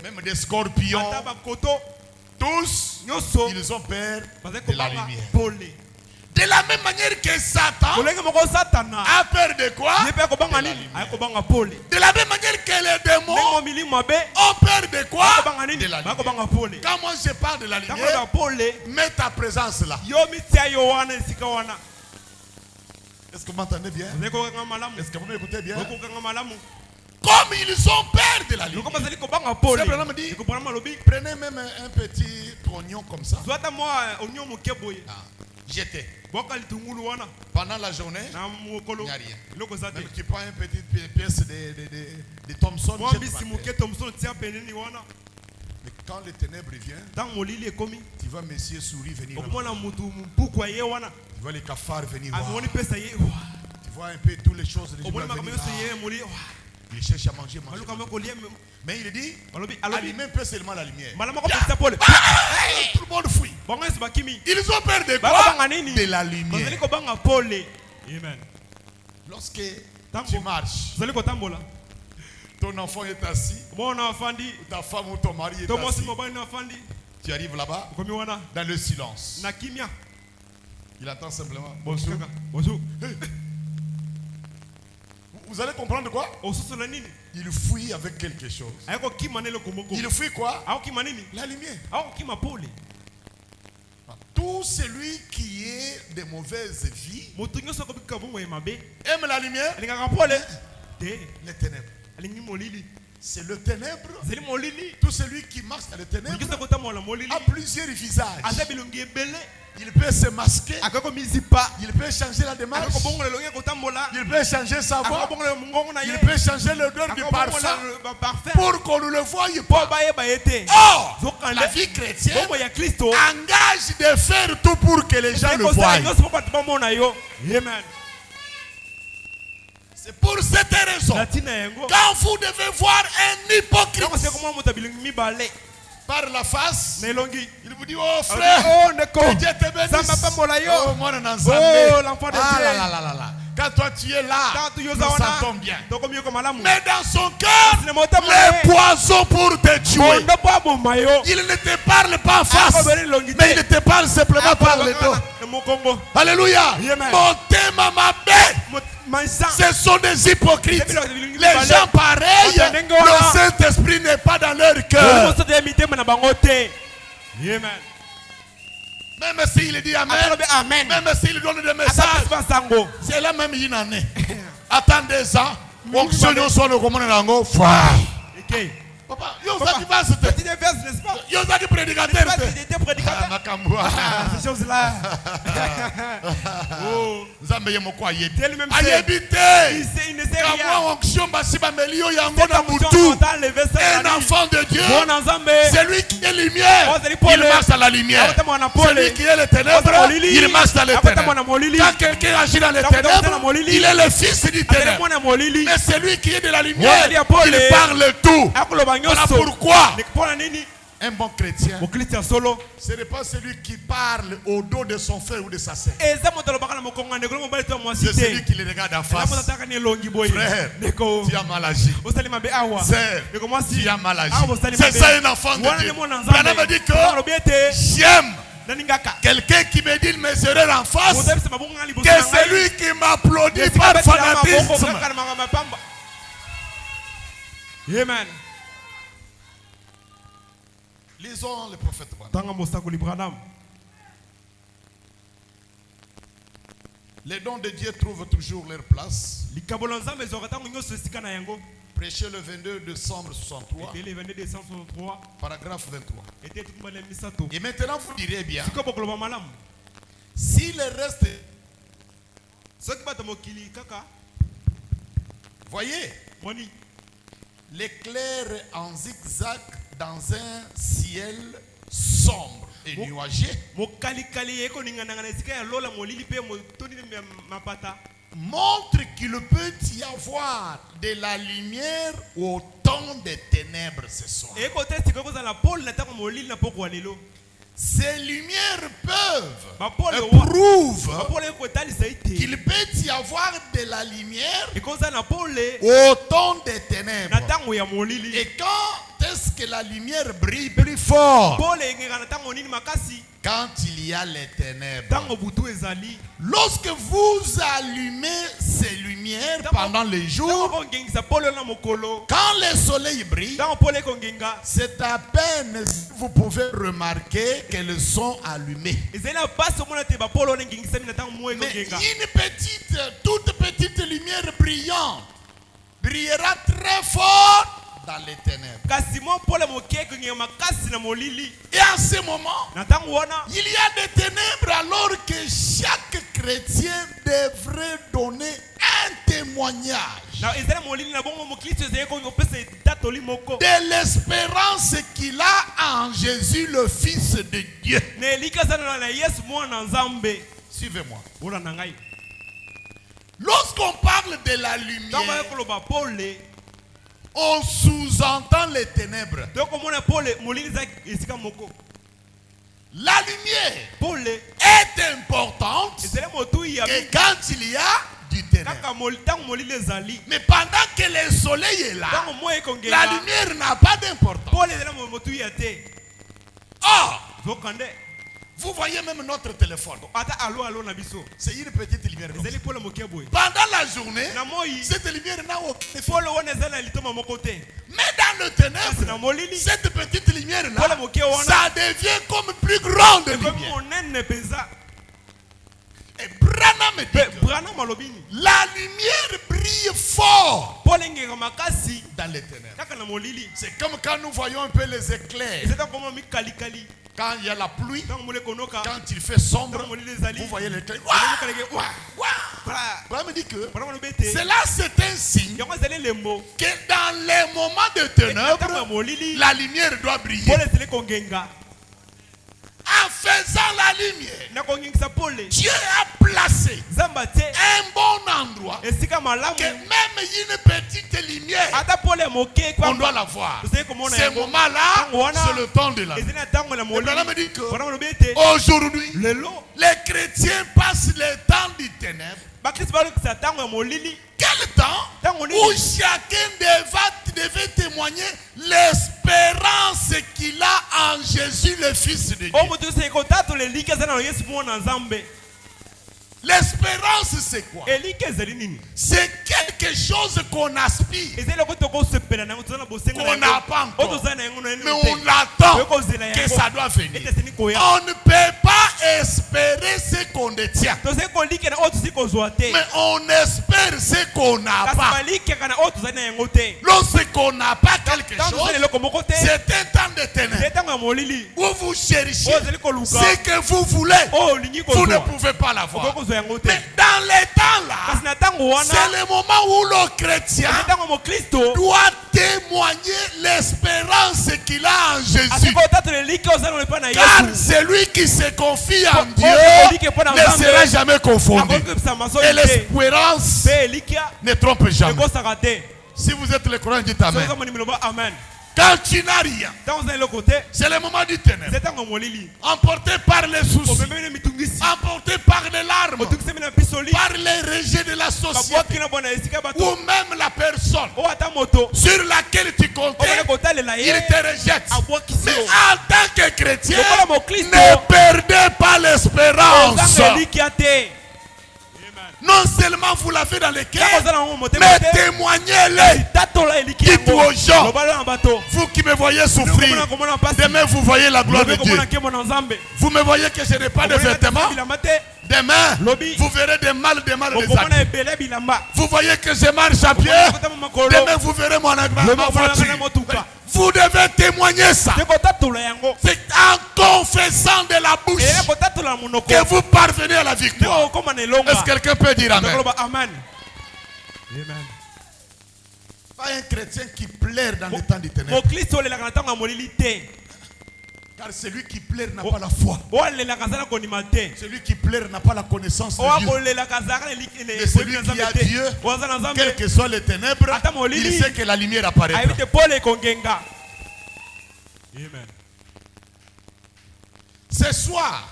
même des scorpions. Tous, ils ont peur de la lumière. De la même manière que Satan a peur de quoi? De la lumière. De la même manière que les démons ont peur de quoi? De la lumière. Quand moi je parle de la lumière, mets ta présence là. Est-ce que vous m'entendez bien? Est-ce que vous m'écoutez bien? Comme ils ont peur de la lumière. Prenez même un petit oignon comme ça. Jetez. Pendant la journée, il n'y a rien. Même tu prends une petite pièce de Thompson, mais quand les ténèbres viennent, tu vois Monsieur Souris venir. Tu vois les cafards venir. Tu vois un peu toutes les choses. Il cherche à manger. Mais il dit, allumez un peu seulement la lumière. Tout le monde fuit. Ils ont peur de quoi? De la lumière. Lorsque tu marches, ton enfant est assis, ta femme ou ton mari est assis, tu arrives là-bas, dans le silence. Il attend simplement. Bonjour. Bonjour. Vous allez comprendre quoi? Il fuit avec quelque chose. Il fuit quoi? La lumière. Tout celui qui est de mauvaise vie aime la lumière. Les ténèbres. C'est le ténèbre. Tout celui qui marche dans les ténèbres a plusieurs visages. Il peut se masquer. Il peut changer la démarche. Il peut changer sa voix. Il peut changer l'odeur du parfum pour qu'on ne le voie pas. Or, la vie chrétienne engage de faire tout pour que les gens le voient. C'est pour cette raison, quand vous devez voir un hypocrite par la face, il vous dit, oh frère, que Dieu te bénisse. Oh mon l'enfant de Dieu. Quand toi tu es là, nous sentons bien. Mais dans son cœur, les poisons pour te tuer. Il ne te parle pas en face, mais il te parle simplement par le dos. Alléluia. Mon thème, ma bête. Ce sont des hypocrites. Les gens pareils, le Saint-Esprit n'est pas dans leur cœur. Même s'il dit Amen, même s'il donne des messages, c'est là même une année. Attendez ça. Papa, yo ça qui passe. Yo ça qui prédicateur. Ces choses-là. Oh, Zambé yemo kwa yebi. Il ne sait rien. Un enfant de Dieu, celui qui est lumière, il marche dans la lumière. Celui qui est les ténèbres, il marche dans les ténèbres. Quand quelqu'un agit dans les ténèbres, il est le fils du ténèbre. Mais celui qui est de la lumière, il parle tout. Voilà pourquoi un bon chrétien, ce n'est pas celui qui parle au dos de son frère ou de sa sœur. C'est celui qui le regarde en face. Frère, tu as mal agi. Sœur, tu as mal agi. C'est ça un enfant de Dieu. Branham me dit que j'aime quelqu'un qui me dit mes erreurs en face que celui qui m'applaudit par fanatisme. Amen. Lisons le prophète. Les dons de Dieu trouvent toujours leur place. Prêché le 22 décembre 63. Paragraphe 23. Et maintenant vous direz bien, si le reste, voyez, l'éclair en zigzag dans un ciel sombre et nuagé montre qu'il peut y avoir de la lumière au temps des ténèbres ce soir. Ces lumières prouvent qu'il peut y avoir de la lumière au temps des ténèbres. Et quand est-ce que la lumière brille plus fort? Quand il y a les ténèbres. Lorsque vous allumez ces lumières pendant les jours, quand le soleil brille, c'est à peine si vous pouvez remarquer qu'elles sont allumées. Mais une toute petite lumière brillante brillera très fort dans les ténèbres. Et en ce moment, il y a des ténèbres alors que chaque chrétien devrait donner un témoignage de l'espérance qu'il a en Jésus le Fils de Dieu. Suivez-moi. Lorsqu'on parle de la lumière, on sous-entend les ténèbres. La lumière est importante que quand il y a du ténèbre. Mais pendant que le soleil est là, la lumière n'a pas d'importance. Or, vous voyez même notre téléphone. C'est une petite lumière. Pendant la journée, cette lumière n'a aucun effet. Mais dans le ténèbre, cette petite lumière-là, ça devient comme plus grande lumière. Et Branham dit que la lumière brille fort dans les ténèbres. C'est comme quand nous voyons un peu les éclairs. Quand il y a la pluie, quand il fait sombre, vous voyez l'éclair. Branham dit que cela c'est un signe que dans les moments de ténèbres, la lumière doit briller. En faisant la lumière, Dieu a placé un bon endroit que même une petite lumière, on doit la voir. Ces moments-là, c'est le temps de la nuit. Aujourd'hui, les chrétiens passent le temps du ténèbre. Quel temps où chacun devait témoigner l'espérance qu'il a en Jésus le Fils de Dieu. L'espérance c'est quoi? C'est quelque chose qu'on aspire, qu'on n'a pas encore, mais on attend que ça doit venir. On ne peut pas espérer ce qu'on détient, mais on espère ce qu'on n'a pas. Lorsqu'on n'a pas quelque chose, c'est un temps de ténèbres où vous cherchez ce que vous voulez, vous ne pouvez pas l'avoir. Mais dans les temps là, c'est le moment où le chrétien doit témoigner l'espérance qu'il a en Jésus. Car celui qui se confie en Dieu ne sera jamais confondu. Et l'espérance ne trompe jamais. Si vous êtes le croyant, dites Amen. Quand tu n'as rien, c'est le moment du ténèbre. Emporté par les soucis, emporté par les larmes, par les rejets de la société, ou même la personne sur laquelle tu comptais, il te rejette. Mais en tant que chrétien, ne perdez pas l'espérance. Non seulement vous l'avez dans le cœur, mais témoignez-le. Dites aux gens, vous qui me voyez souffrir, demain vous voyez la gloire de Dieu. Vous me voyez que je n'ai pas de vêtements. Demain, vous verrez des mal des amis. Vous voyez que je marche à pied. Demain, vous verrez ma voiture. Vous devez témoigner ça. C'est en confessant de la bouche que vous parvenez à la victoire. Est-ce que quelqu'un peut dire amen? Amen. Pas un chrétien qui pleure dans le temps du ténèbres. Car celui qui pleure n'a pas la foi. Celui qui pleure n'a pas la connaissance de Dieu. Et celui qui a Dieu, quelles que soient les ténèbres, il sait que la lumière apparaîtra. Amen. Ce soir,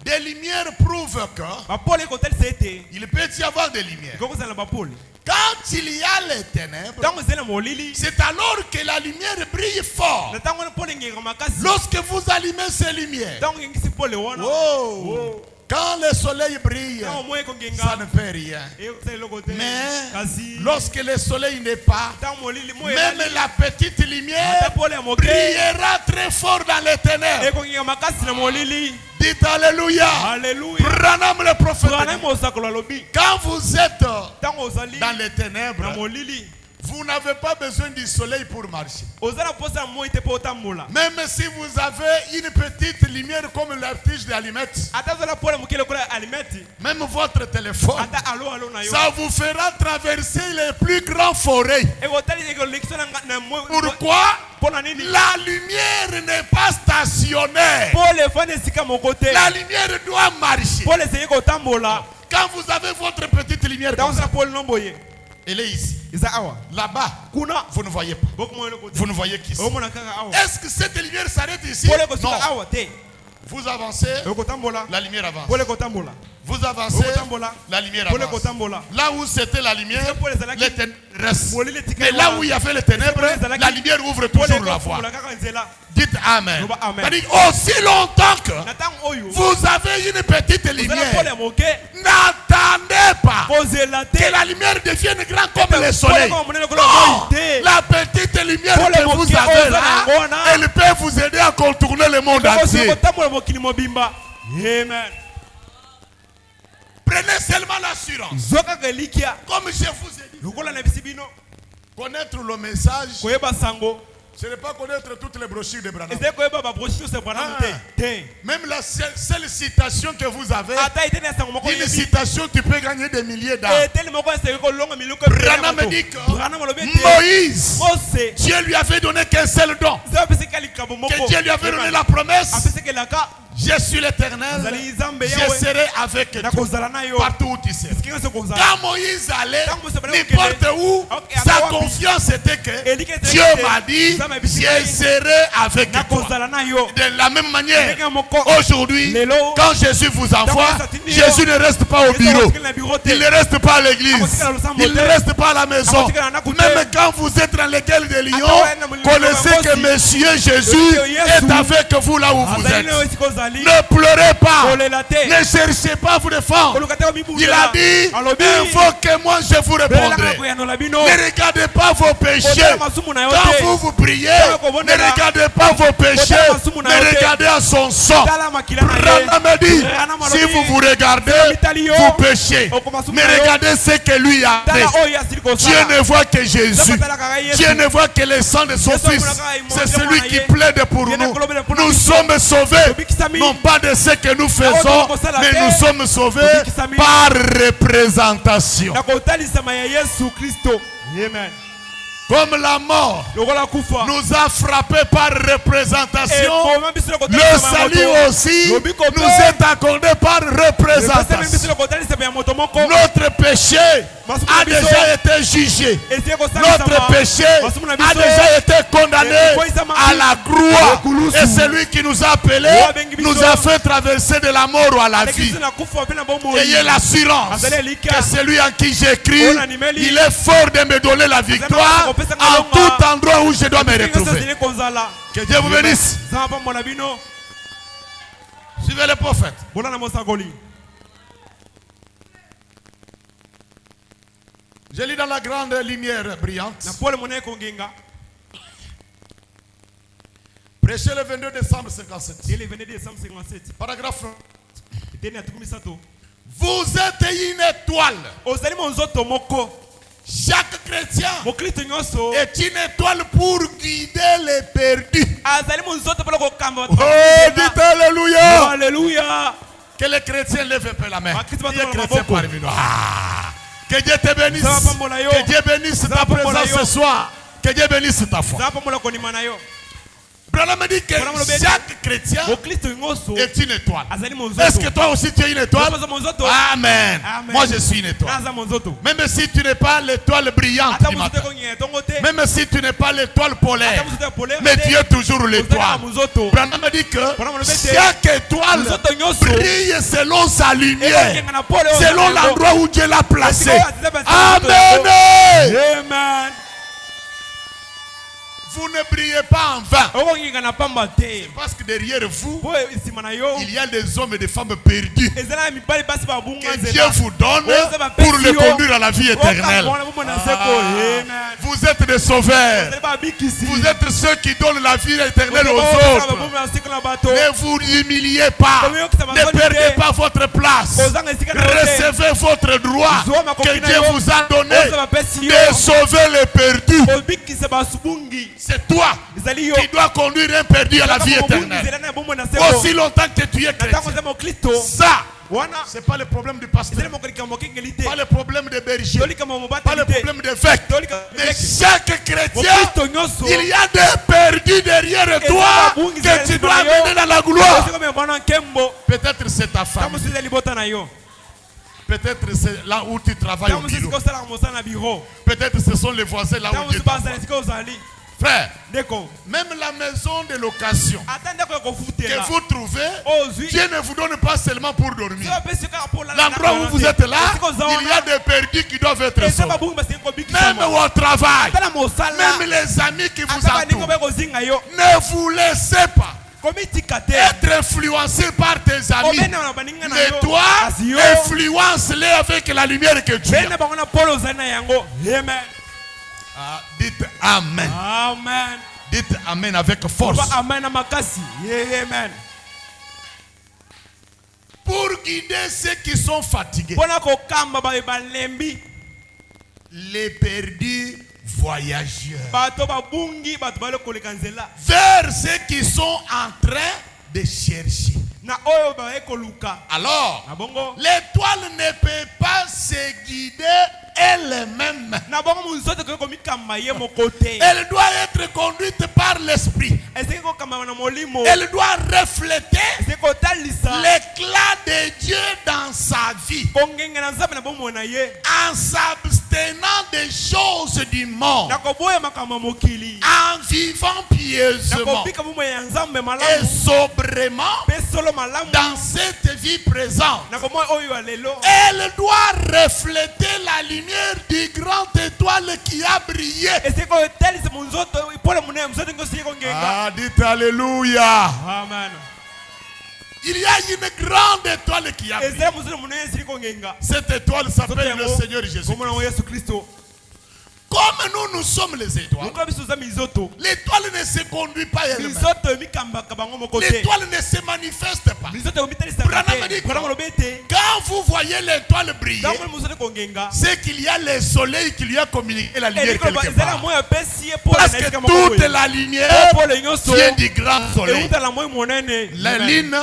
des lumières prouvent qu'il peut y avoir des lumières. Quand il y a les ténèbres, c'est alors que la lumière brille fort. Lorsque vous allumez ces lumières, quand le soleil brille, ça ne fait rien. Mais lorsque le soleil n'est pas, même la petite lumière brillera très fort dans les ténèbres. Dites Alléluia. Branham le prophète. Quand vous êtes dans les ténèbres, vous n'avez pas besoin du soleil pour marcher. Même si vous avez une petite lumière comme la tige d'allumette, même votre téléphone, ça vous fera traverser les plus grandes forêts. Pourquoi? La lumière n'est pas stationnaire. La lumière doit marcher. Quand vous avez votre petite lumière comme ça, elle est ici. Là-bas, vous ne voyez pas. Vous ne voyez qu'ici. Est-ce que cette lumière s'arrête ici? Non. Vous avancez, la lumière avance. Vous avancez, la lumière avance. Là où c'était la lumière, les ténèbres restent. Mais là où il y avait les ténèbres, la lumière ouvre toujours la voie. Dites Amen. Aussi longtemps que vous avez une petite lumière, n'attendez pas que la lumière devienne grande comme le soleil. Non, la petite lumière que vous avez là, elle peut vous aider à contourner le monde entier. Amen. Prenez seulement l'assurance. Comme je vous ai dit, connaître le message, ce n'est pas connaître toutes les brochures de Branham. Même la seule citation que vous avez, une citation, tu peux gagner des milliers d'âmes. Branham dit que Moïse, Dieu lui avait donné qu'un seul don. Que Dieu lui avait donné la promesse. Je suis l'Éternel, je serai avec toi partout où tu seras. Quand Moïse allait, n'importe où, sa confiance était que Dieu m'a dit, je serai avec toi. De la même manière, aujourd'hui, quand Jésus vous envoie, Jésus ne reste pas au bureau, il ne reste pas à l'église, il ne reste pas à la maison. Même quand vous êtes dans l'école de Lyon, connaissez que Monsieur Jésus est avec vous là où vous êtes. Ne pleurez pas. Ne cherchez pas à vous défendre. Il a dit, invoquez-moi, je vous répondrai. Ne regardez pas vos péchés. Quand vous priez, ne regardez pas vos péchés, mais regardez à son sang. Branham me dit, si vous vous regardez, vous péchez. Mais regardez ce que lui a fait. Dieu ne voit que Jésus. Dieu ne voit que le sang de son fils. C'est celui qui plaide pour nous. Nous sommes sauvés, non pas de ce que nous faisons, mais nous sommes sauvés par représentation. Amen. Comme la mort nous a frappé par représentation, le salut aussi nous est accordé par représentation. Notre péché a déjà été jugé. Notre péché a déjà été condamné à la croix. Et celui qui nous a appelés nous a fait traverser de la mort à la vie. Ayez l'assurance que celui en qui j'écris, il est fort de me donner la victoire en tout endroit où je dois me retrouver. Que Dieu vous bénisse. Suivez le prophète. Je lis dans la grande lumière brillante. Prêché le 22 décembre 57. Paragraphe. Vous êtes une étoile. Chaque chrétien est une étoile pour guider les perdus. Oh, dites alléluia. Alléluia. Que les chrétiens lèvent un peu la main. Que Dieu te bénisse. Que Dieu bénisse ta présence ce soir. Que Dieu bénisse ta foi. Branham dit que chaque chrétien est une étoile. Est-ce que toi aussi tu es une étoile? Amen. Moi je suis une étoile. Même si tu n'es pas l'étoile brillante du matin, même si tu n'es pas l'étoile polaire, mais tu es toujours l'étoile. Branham dit que chaque étoile brille selon sa lumière, selon l'endroit où Dieu l'a placé. Amen. Amen. Vous ne brillez pas en vain. Parce que derrière vous, il y a des hommes et des femmes perdus que Dieu vous donne pour les conduire à la vie éternelle. Vous êtes des sauveurs. Vous êtes ceux qui donnent la vie éternelle aux autres. Ne vous humiliez pas. Ne perdez pas votre place. Recevez votre droit que Dieu vous a donné de sauver les perdus. C'est toi qui dois conduire un perdu à la vie éternelle. Aussi longtemps que tu es chrétien. Ça, ce n'est pas le problème du pasteur, pas le problème des bergers, pas le problème des évêques. Mais chaque chrétien, il y a des perdus derrière toi que tu dois amener dans la gloire. Peut-être c'est ta femme. Peut-être c'est là où tu travailles au bureau. Peut-être ce sont les voisins là où tu travailles. Frère, même la maison de location que vous trouvez, Dieu ne vous donne pas seulement pour dormir. L'endroit où vous êtes là, il y a des perdus qui doivent être sauvés. Même au travail, même les amis qui vous entourent, ne vous laissez pas être influencé par tes amis. Mais toi, influence-les avec la lumière que tu as. Dites Amen. Amen. Dites Amen avec force. Amen. Amen. Pour guider ceux qui sont fatigués, les perdus voyageurs, vers ceux qui sont en train de chercher. Alors, l'étoile ne peut pas se guider elle-même. Elle doit être conduite par l'esprit. Elle doit refléter l'éclat de Dieu dans sa vie, en s'abstenant des choses du monde, en vivant pieusement et sobrement dans cette vie présente. Elle doit refléter la lumière du grand étoile qui a brillé. Ah, dites alléluia. Amen. Il y a une grande étoile qui a brillé. Cette étoile s'appelle le Seigneur Jésus. Comme nous sommes les étoiles, l'étoile ne se conduit pas elle-même. L'étoile ne se manifeste pas. Branham dit, quand vous voyez l'étoile briller, c'est qu'il y a le soleil qui lui a communiqué la lumière quelque part. Parce que toute la lumière vient du grand soleil. La lune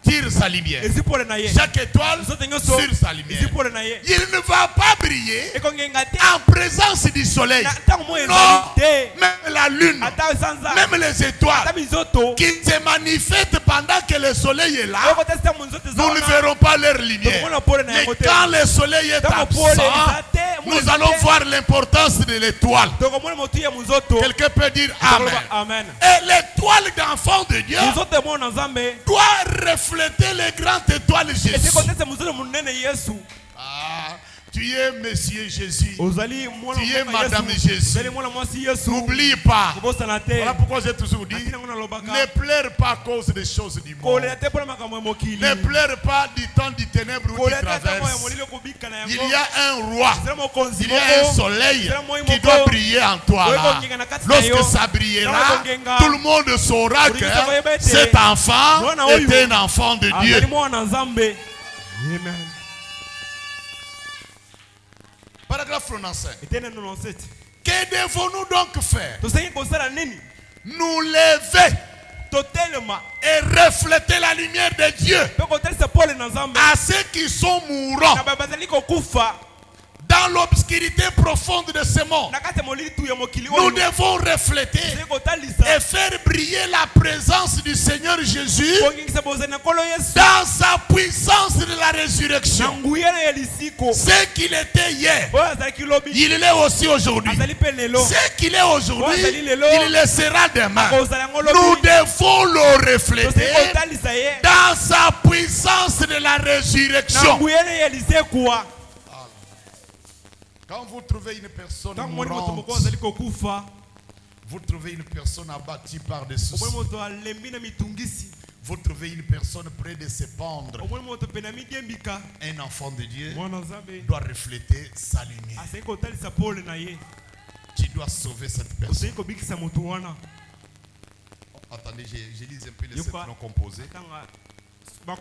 tire sa lumière. Chaque étoile sur sa lumière. Il ne va pas briller en présence du soleil. Non, même la lune, même les étoiles qui se manifestent pendant que le soleil est là, nous ne verrons pas leur lumière. Mais quand le soleil est absent, nous allons voir l'importance de l'étoile. Quelqu'un peut dire Amen. Et l'étoile d'enfant de Dieu doit refléter les grandes étoiles Jésus. Tu es Monsieur Jésus. Tu es Madame Jésus. N'oublie pas. Voilà pourquoi j'ai toujours dit, ne pleure pas à cause des choses du monde. Ne pleure pas du temps du ténèbre où tu traverses. Il y a un roi. Il y a un soleil qui doit briller en toi. Là. Lorsque ça brillera, tout le monde saura que cet enfant est un enfant de Dieu. Amen. Paragraphe 97. Que devons-nous donc faire? Nous lever et refléter la lumière de Dieu à ceux qui sont mourants dans l'obscurité profonde de ce monde. Nous devons refléter et faire briller la présence du Seigneur Jésus dans sa puissance de la résurrection. Ce qu'il était hier, il est aussi aujourd'hui. Ce qu'il est aujourd'hui, il le sera demain. Nous devons le refléter dans sa puissance de la résurrection. Quand vous trouvez une personne mourante, vous trouvez une personne abattue par des soucis, vous trouvez une personne près de se pendre, un enfant de Dieu doit refléter sa lumière. Tu dois sauver cette personne. Attendez, je lis un peu les sept noms composés pour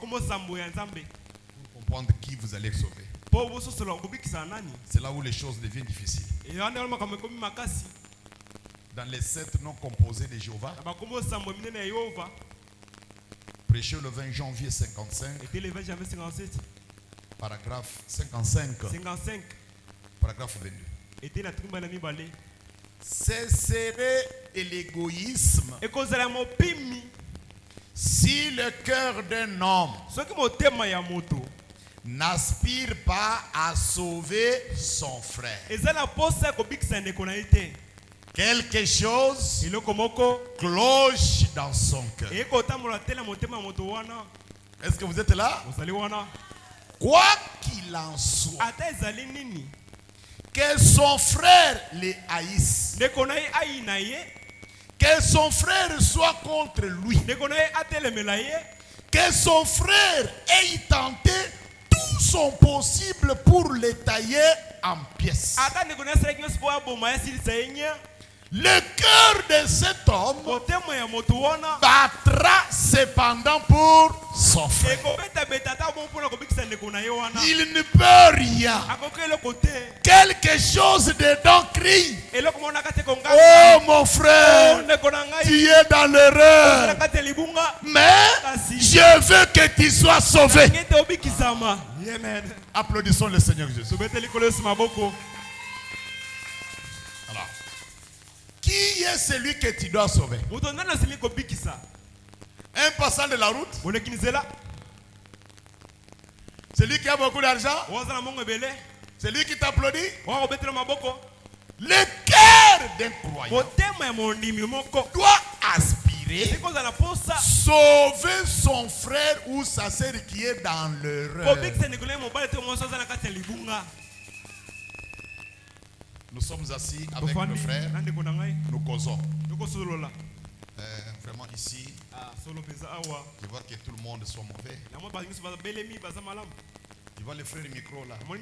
comprendre qui vous allez sauver. C'est là où les choses deviennent difficiles. Dans les 7 noms composés de Jéhovah, prêché le 20 janvier 55, paragraphe 55, paragraphe 22. Ce serait l'égoïsme si le cœur d'un homme n'aspire pas à sauver son frère. Quelque chose cloche dans son cœur. Est-ce que vous êtes là? Quoi qu'il en soit, que son frère les haïsse, que son frère soit contre lui, que son frère ait tenté tout son possible pour les tailler en pièces. Le cœur de cet homme battra cependant pour son frère. Il ne peut rien. Quelque chose dedans crie: oh mon frère, tu es dans l'erreur, mais je veux que tu sois sauvé. Applaudissons le Seigneur Jésus. Alors, qui est celui que tu dois sauver? Un passant de la route? Celui qui a beaucoup d'argent? Celui qui t'applaudit? Le cœur d'un croyant doit aspirer sauver son frère ou sa sœur qui est dans l'erreur. Nous sommes assis avec nos frères, nous causons. Vraiment ici, je vois que tout le monde soit mauvais. Tu vois les frères du micro là. Moi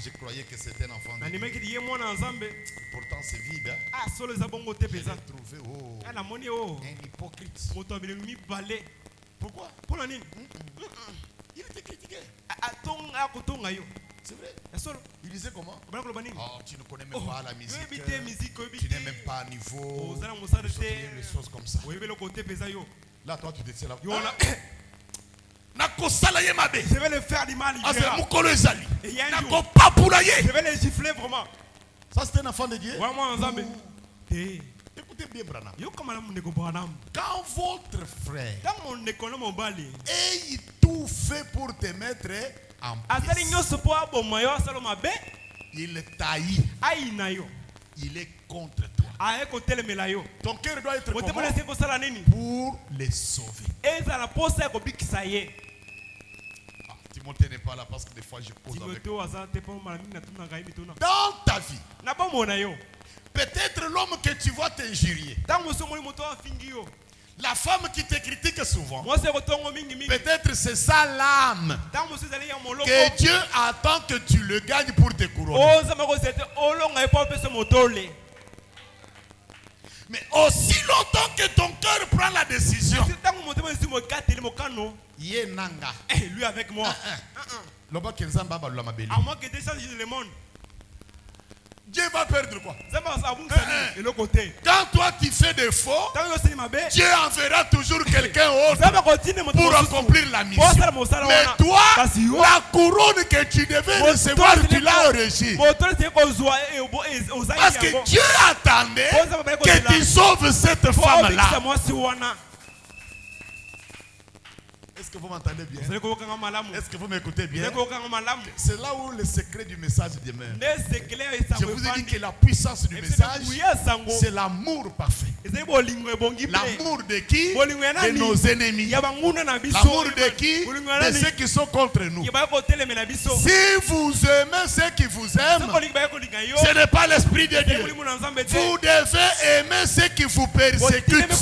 je croyais que c'était un enfant de Dieu. Pourtant c'est vide. J'ai trouvé un hypocrite. Pourquoi? Il était critiqué. C'est vrai. Il disait comment? Oh, tu ne connais même pas la musique. Tu n'es même pas à niveau. Les choses comme ça. Là, toi, tu te tiens là. Je vais le faire du mal. Je vais les gifler vraiment. Ça, c'est un enfant de Dieu. Écoutez bien, Branham. Quand votre frère ait tout fait pour te mettre en pièces, il taillit. Il est contre toi. Ton cœur doit être comment? Pour les sauver. Timothée n'est pas là parce que des fois je pose avec lui. Dans ta vie, peut-être l'homme que tu vois t'injurier, la femme qui te critique souvent, peut-être c'est ça l'âme que Dieu attend que tu le gagnes pour te couronner. Mais aussi longtemps que ton cœur prend la décision, lui avec moi. À moins que le monde. Dieu va perdre quoi? Quand toi tu fais des faux, Dieu enverra toujours quelqu'un autre pour accomplir la mission. Mais toi, la couronne que tu devais recevoir, tu l'as reçue. Parce que Dieu attendait que tu sauves cette femme-là. Est-ce que vous m'entendez bien? Est-ce que vous m'écoutez bien? C'est là où le secret du message demeure. Je vous ai dit que la puissance du message, c'est l'amour parfait. L'amour de qui? De nos ennemis. L'amour de qui? De ceux qui sont contre nous. Si vous aimez ceux qui vous aiment, ce n'est pas l'esprit de Dieu. Vous devez aimer ceux qui vous persécutent.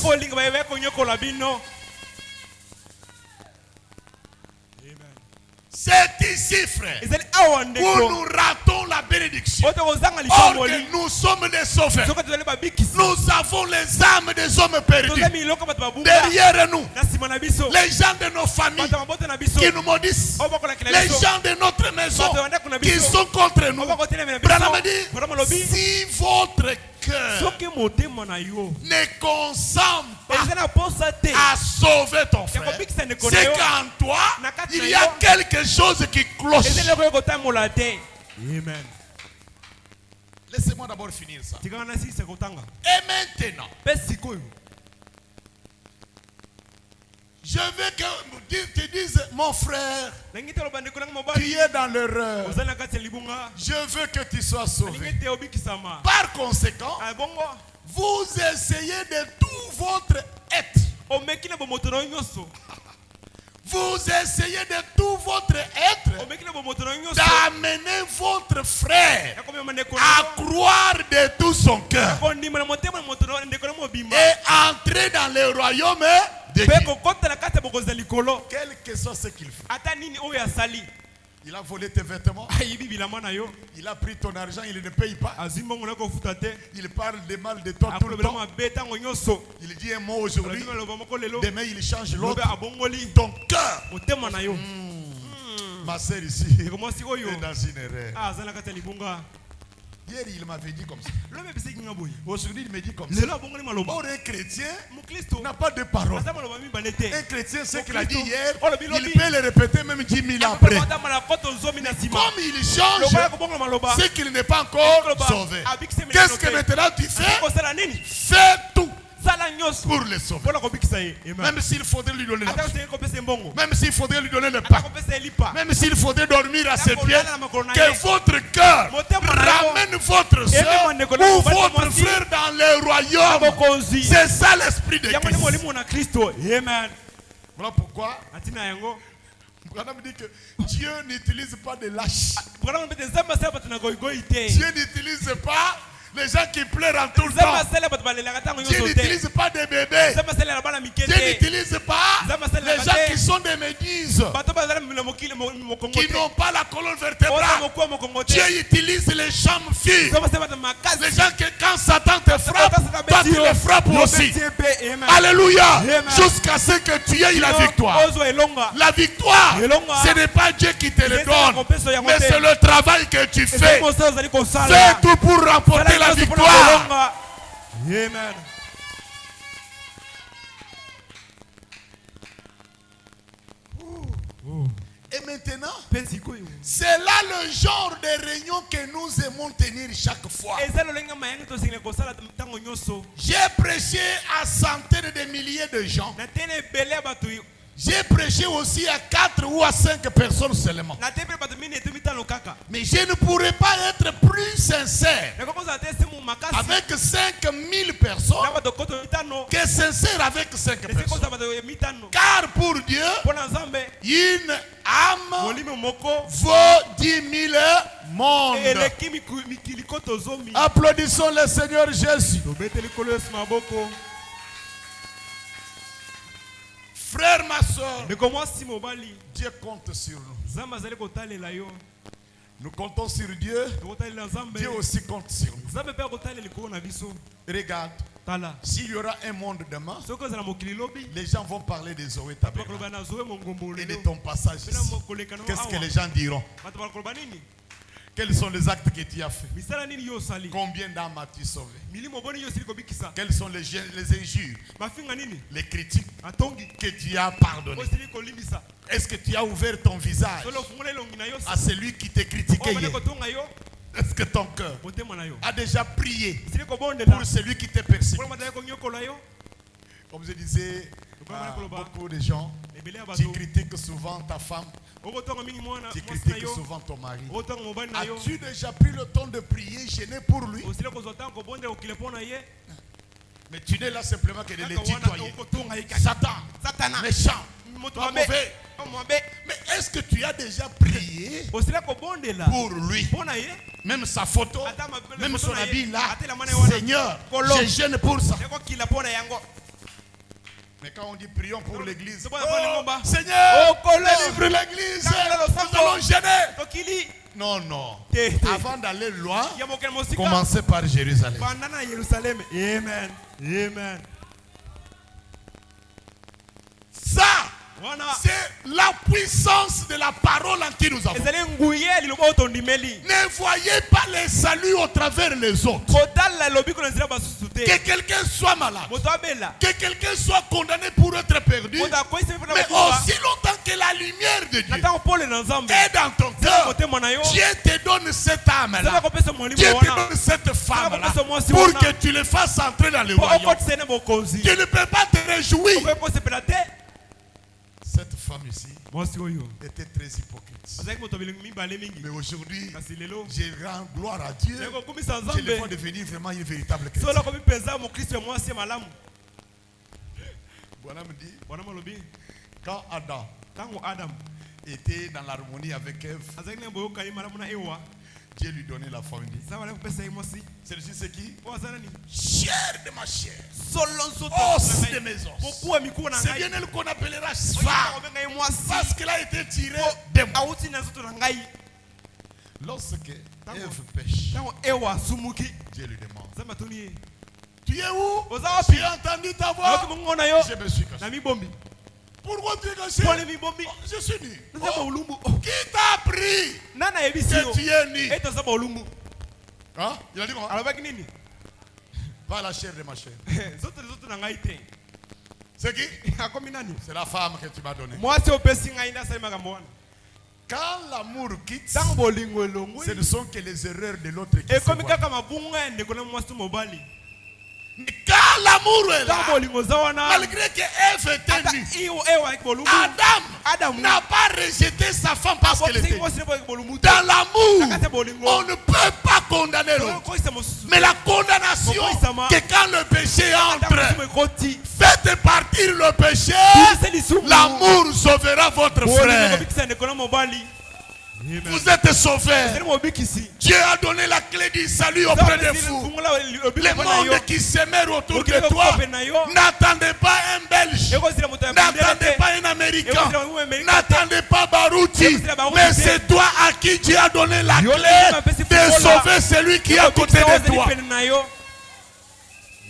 C'est ici, frère, où nous ratons la bénédiction. Or que nous sommes des sauveurs. Nous avons les âmes des hommes perdus derrière nous. Les gens de nos familles qui nous maudissent. Les gens de notre maison qui sont contre nous. Branham dit, si votre cœur ne consent pas à sauver ton frère, c'est qu'en toi, il y a quelque chose qui cloche. Amen. Laissez-moi d'abord finir ça. Et maintenant, je veux que tu dises, mon frère, tu es dans l'erreur. Je veux que tu sois sauvé. Par conséquent, vous essayez de tout votre être. Vous essayez de tout votre être d'amener votre frère à croire de tout son cœur et entrer dans le royaume de Dieu. Quel que soit ce qu'il fait. Il a volé tes vêtements. Il a pris ton argent, il ne paye pas. Il parle de mal de toi tout le temps. Il dit un mot aujourd'hui, demain il change l'autre. Ton cœur, ma sœur ici, est dans une erreur. Hier il m'avait dit comme ça. Aujourd'hui il me dit comme ça. Or un chrétien n'a pas de parole. Un chrétien, ce qu'il a dit hier, il peut le répéter même 10 000 ans après. Comme il change, c'est qu'il n'est pas encore sauvé. Qu'est-ce que maintenant tu fais? Fais tout pour le sauver. Même s'il faudrait lui donner l'argent, même s'il faudrait lui donner le pain, même s'il faudrait dormir à ses pieds, que votre cœur ramène votre soeur ou votre frère dans le royaume. C'est ça l'esprit de Christ. Amen. Voilà pourquoi Branham dit que Dieu n'utilise pas de lâches. Dieu n'utilise pas les gens qui pleurent en tout le temps. Dieu n'utilise pas des bébés. Dieu n'utilise pas les gens qui sont des méduses, qui n'ont pas la colonne vertébrale. Dieu utilise les chambres filles. Les gens que quand Satan te frappe, toi tu le frappes aussi. Alléluia. Jusqu'à ce que tu aies la victoire. La victoire, ce n'est pas Dieu qui te le donne, mais c'est le travail que tu fais. Fais tout pour remporter la victoire. Amen. Et maintenant, c'est là le genre de réunion que nous aimons tenir chaque fois. J'ai prêché à centaines de milliers de gens. J'ai prêché aussi à 4 ou à 5 personnes seulement. Mais je ne pourrais pas être plus sincère avec 5000 personnes que sincère avec 5 personnes. Car pour Dieu, une âme vaut 10 000 mondes. Applaudissons le Seigneur Jésus. Frère, ma soeur, Dieu compte sur nous. Nous comptons sur Dieu. Dieu aussi compte sur nous. Regarde. S'il y aura un monde demain, les gens vont parler des Zoé Tabernacle et de ton passage ici. Qu'est-ce que les gens diront? Quels sont les actes que tu as fait? Combien d'âmes as-tu sauvé? Quelles sont les injures, les critiques que tu as pardonnées? Est-ce que tu as ouvert ton visage à celui qui te critiquait hier? Est-ce que ton cœur a déjà prié pour celui qui te persécute? Comme je disais, beaucoup de gens, tu critiques souvent ta femme, tu critiques souvent ton mari. As-tu déjà pris le temps de prier, gêner pour lui? Mais tu n'es là simplement que de les tutoyer. Satan, méchant, mauvais. Mais est-ce que tu as déjà prié pour lui? Même sa photo, même son habit là. Seigneur, je gêne pour ça. Mais quand on dit prions pour l'église, oh, Seigneur, délivre l'église, nous allons gêner. Non, non. Avant d'aller loin, commencez par Jérusalem. Amen. Amen. Ça, c'est la puissance de la parole en qui nous avons. Ne voyez pas les saluts au travers les autres. Que quelqu'un soit malade, que quelqu'un soit condamné pour être perdu, mais aussi longtemps que la lumière de Dieu est dans ton cœur, Dieu te donne cette âme-là, Dieu te donne cette femme-là, pour que tu le fasses entrer dans le royaume. Tu ne peux pas te réjouir. Cette femme ici était très hypocrite. Mais aujourd'hui, je rends gloire à Dieu. Je le vois devenir vraiment une véritable chrétienne. Voilà me dit, quand Adam était dans l'harmonie avec Ève, Dieu lui donnait la femme. Celle-ci c'est qui? Chair de ma chair, os de mes os. C'est bien elle qu'on appellera Sva, parce qu'elle a été tirée de moi. Lorsque Ève pêche, Dieu lui demande, tu es où? Tu as entendu ta voix? Je me suis caché. Pourquoi tu es caché? Je suis nu. Qui t'a appris que tu es nu? Hein? Il a dit quoi? Pas la chair de ma chair. C'est qui? C'est la femme que tu m'as donnée. Quand l'amour quitte, ce ne sont que les erreurs de l'autre qui se voient. Mais quand l'amour est là, malgré que Ève était nue, Adam n'a pas rejeté sa femme parce qu'elle était nue. Dans l'amour, on ne peut pas condamner l'autre. Mais la condamnation, que quand le péché entre, faites partir le péché, l'amour sauvera votre frère. Vous êtes sauvés. Dieu a donné la clé du salut auprès de vous. Le monde qui s'émère autour de toi, n'attendez pas un Belge, n'attendez pas un Américain, n'attendez pas Barouti, mais c'est toi à qui Dieu a donné la clé de sauver celui qui est à côté de toi.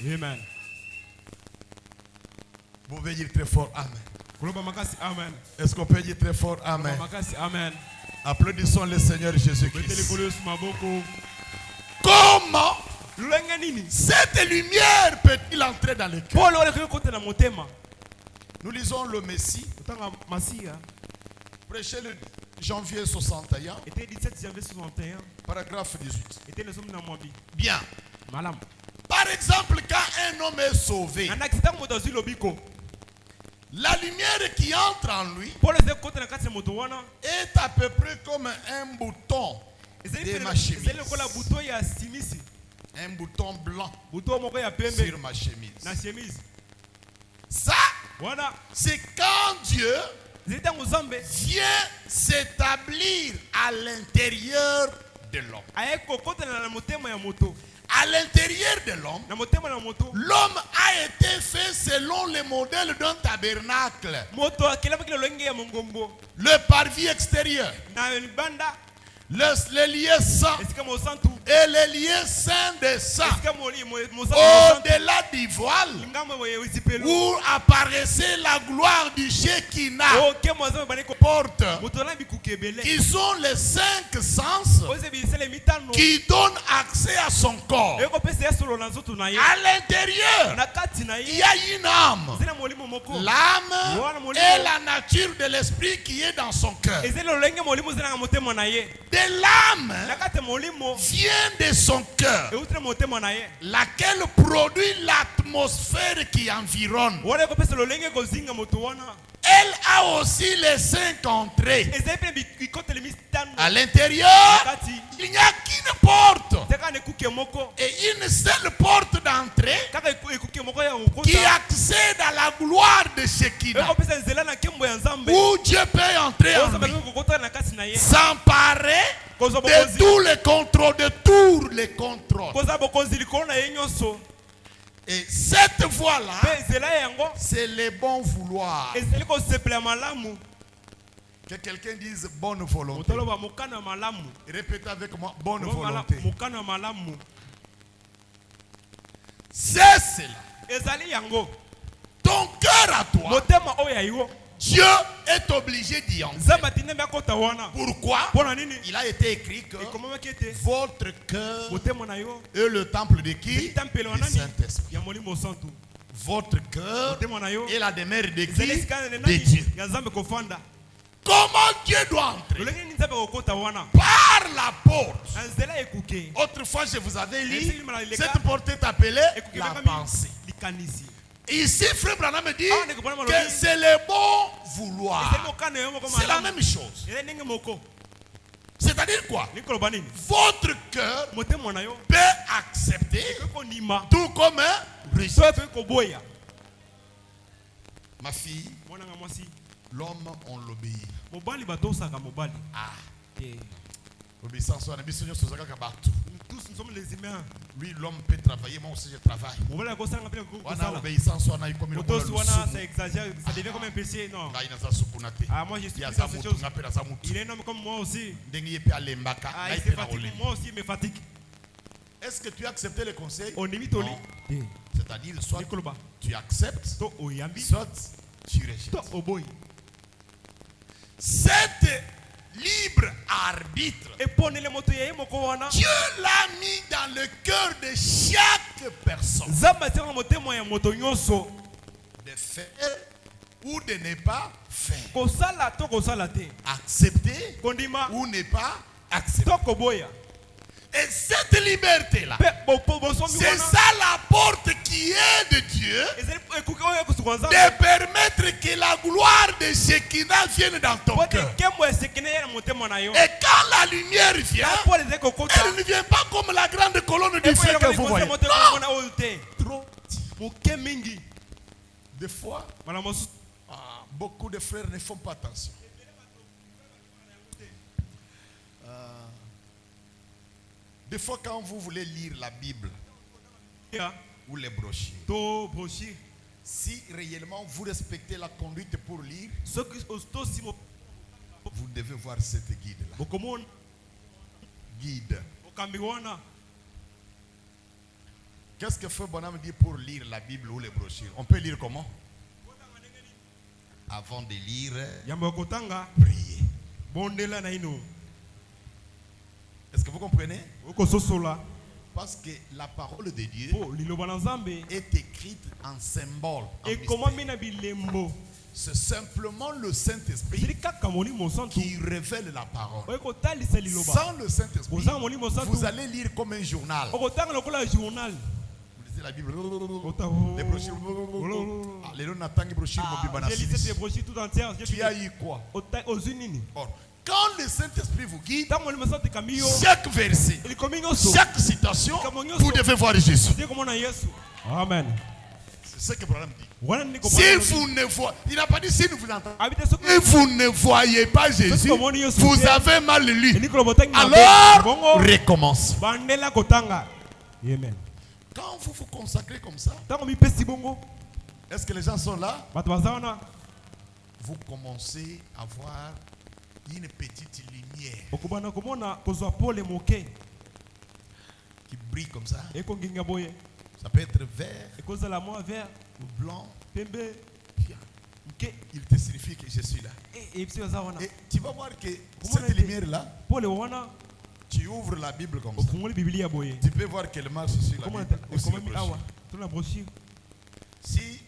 Amen. Vous pouvez dire très fort Amen. Est-ce qu'on peut dire très fort Amen? Applaudissons le Seigneur Jésus-Christ. Comment cette lumière peut-il entrer dans le cœur? Nous lisons le Messie, prêché le janvier 61, paragraphe 18. Bien. Par exemple, quand un homme est sauvé, la lumière qui entre en lui est à peu près comme un bouton de ma chemise. Un bouton blanc sur ma chemise. Ça, c'est quand Dieu vient s'établir à l'intérieur de l'homme. À l'intérieur de l'homme a été fait selon le modèle d'un tabernacle. Le parvis extérieur, les lieux saints et les lieux saints des saints. Au-delà du voile, où apparaissait la gloire du Shekinah, porte, qui sont les 5 sens qui donnent accès à son corps. À l'intérieur, il y a une âme. L'âme est la nature de l'esprit qui est dans son cœur. De l'âme vient de son cœur, laquelle produit l'atmosphère qui environne. Elle a aussi les 5 entrées. À l'intérieur, il n'y a qu'une porte et une seule porte d'entrée qui accède à la gloire de Shekinah, où Dieu peut entrer en lui, s'emparer de tous les contrôles, de tous les contrôles. Et cette voie-là, c'est le bon vouloir. Que quelqu'un dise bonne volonté. Répétez avec moi, bonne volonté. C'est cela. Ton cœur à toi, Dieu est obligé d'y entrer. Pourquoi? Il a été écrit que votre cœur est le temple de qui? Du Saint-Esprit. Votre cœur est la demeure de qui? De Dieu. Comment Dieu doit entrer? Par la porte. Autrefois, je vous avais dit, cette porte est appelée la pensée. Ici, Frère Branham me dit que c'est le bon vouloir. C'est la même chose. C'est-à-dire quoi? Votre cœur peut accepter tout comme rejeter. Ma fille, l'homme, on l'obéit. Ah. L'obéissance, tous nous sommes les humains. Lui, l'homme peut travailler, moi aussi je travaille. On a obéissance, on a eu comme une ça exagère, ça devient comme un péché, non. Ah, moi je suis dans cette chose. Il est un homme comme moi aussi. Il se fatigue, moi aussi il me fatigue. Est-ce que tu as accepté le conseil? Non. C'est-à-dire, soit tu acceptes, soit tu rejettes. Cette libre arbitre, Dieu l'a mis dans le cœur de chaque personne de faire ou de ne pas faire, accepter ou ne pas accepter. Et cette liberté-là, c'est ça la porte qui est de Dieu, de permettre que la gloire de Shekinah vienne dans ton cœur. Et quand la lumière vient, elle ne vient pas comme la grande colonne de feu que vous voyez. Non. Trop. Des fois, beaucoup de frères ne font pas attention. Des fois, quand vous voulez lire la Bible ou les brochures, si réellement vous respectez la conduite pour lire, vous devez voir cette guide-là. Guide. Qu'est-ce que Frère Bonhomme dit pour lire la Bible ou les brochures? On peut lire comment? Avant de lire, prier. Est-ce que vous comprenez? Parce que la parole de Dieu est écrite en symbole. C'est simplement le Saint-Esprit qui révèle la parole. Sans le Saint-Esprit, vous allez lire comme un journal. Vous lisez la Bible, les brochures. J'ai lu ces brochures tout entières. Tu as eu quoi? Quand le Saint-Esprit vous guide, chaque verset, chaque citation, vous devez voir Jésus. Amen. C'est ce que le problème dit. Si vous ne voyez, il n'a pas dit si vous entendez. Si vous ne voyez pas Jésus, vous avez mal lu. Alors, recommence. Amen. Quand vous vous consacrez comme ça, est-ce que les gens sont là? Vous commencez à voir une petite lumière qui brille comme ça. Ça peut être vert ou blanc. Il te signifie que je suis là. Et tu vas voir que cette lumière-là, tu ouvres la Bible comme ça. Tu peux voir qu'elle marche sur la Bible. Si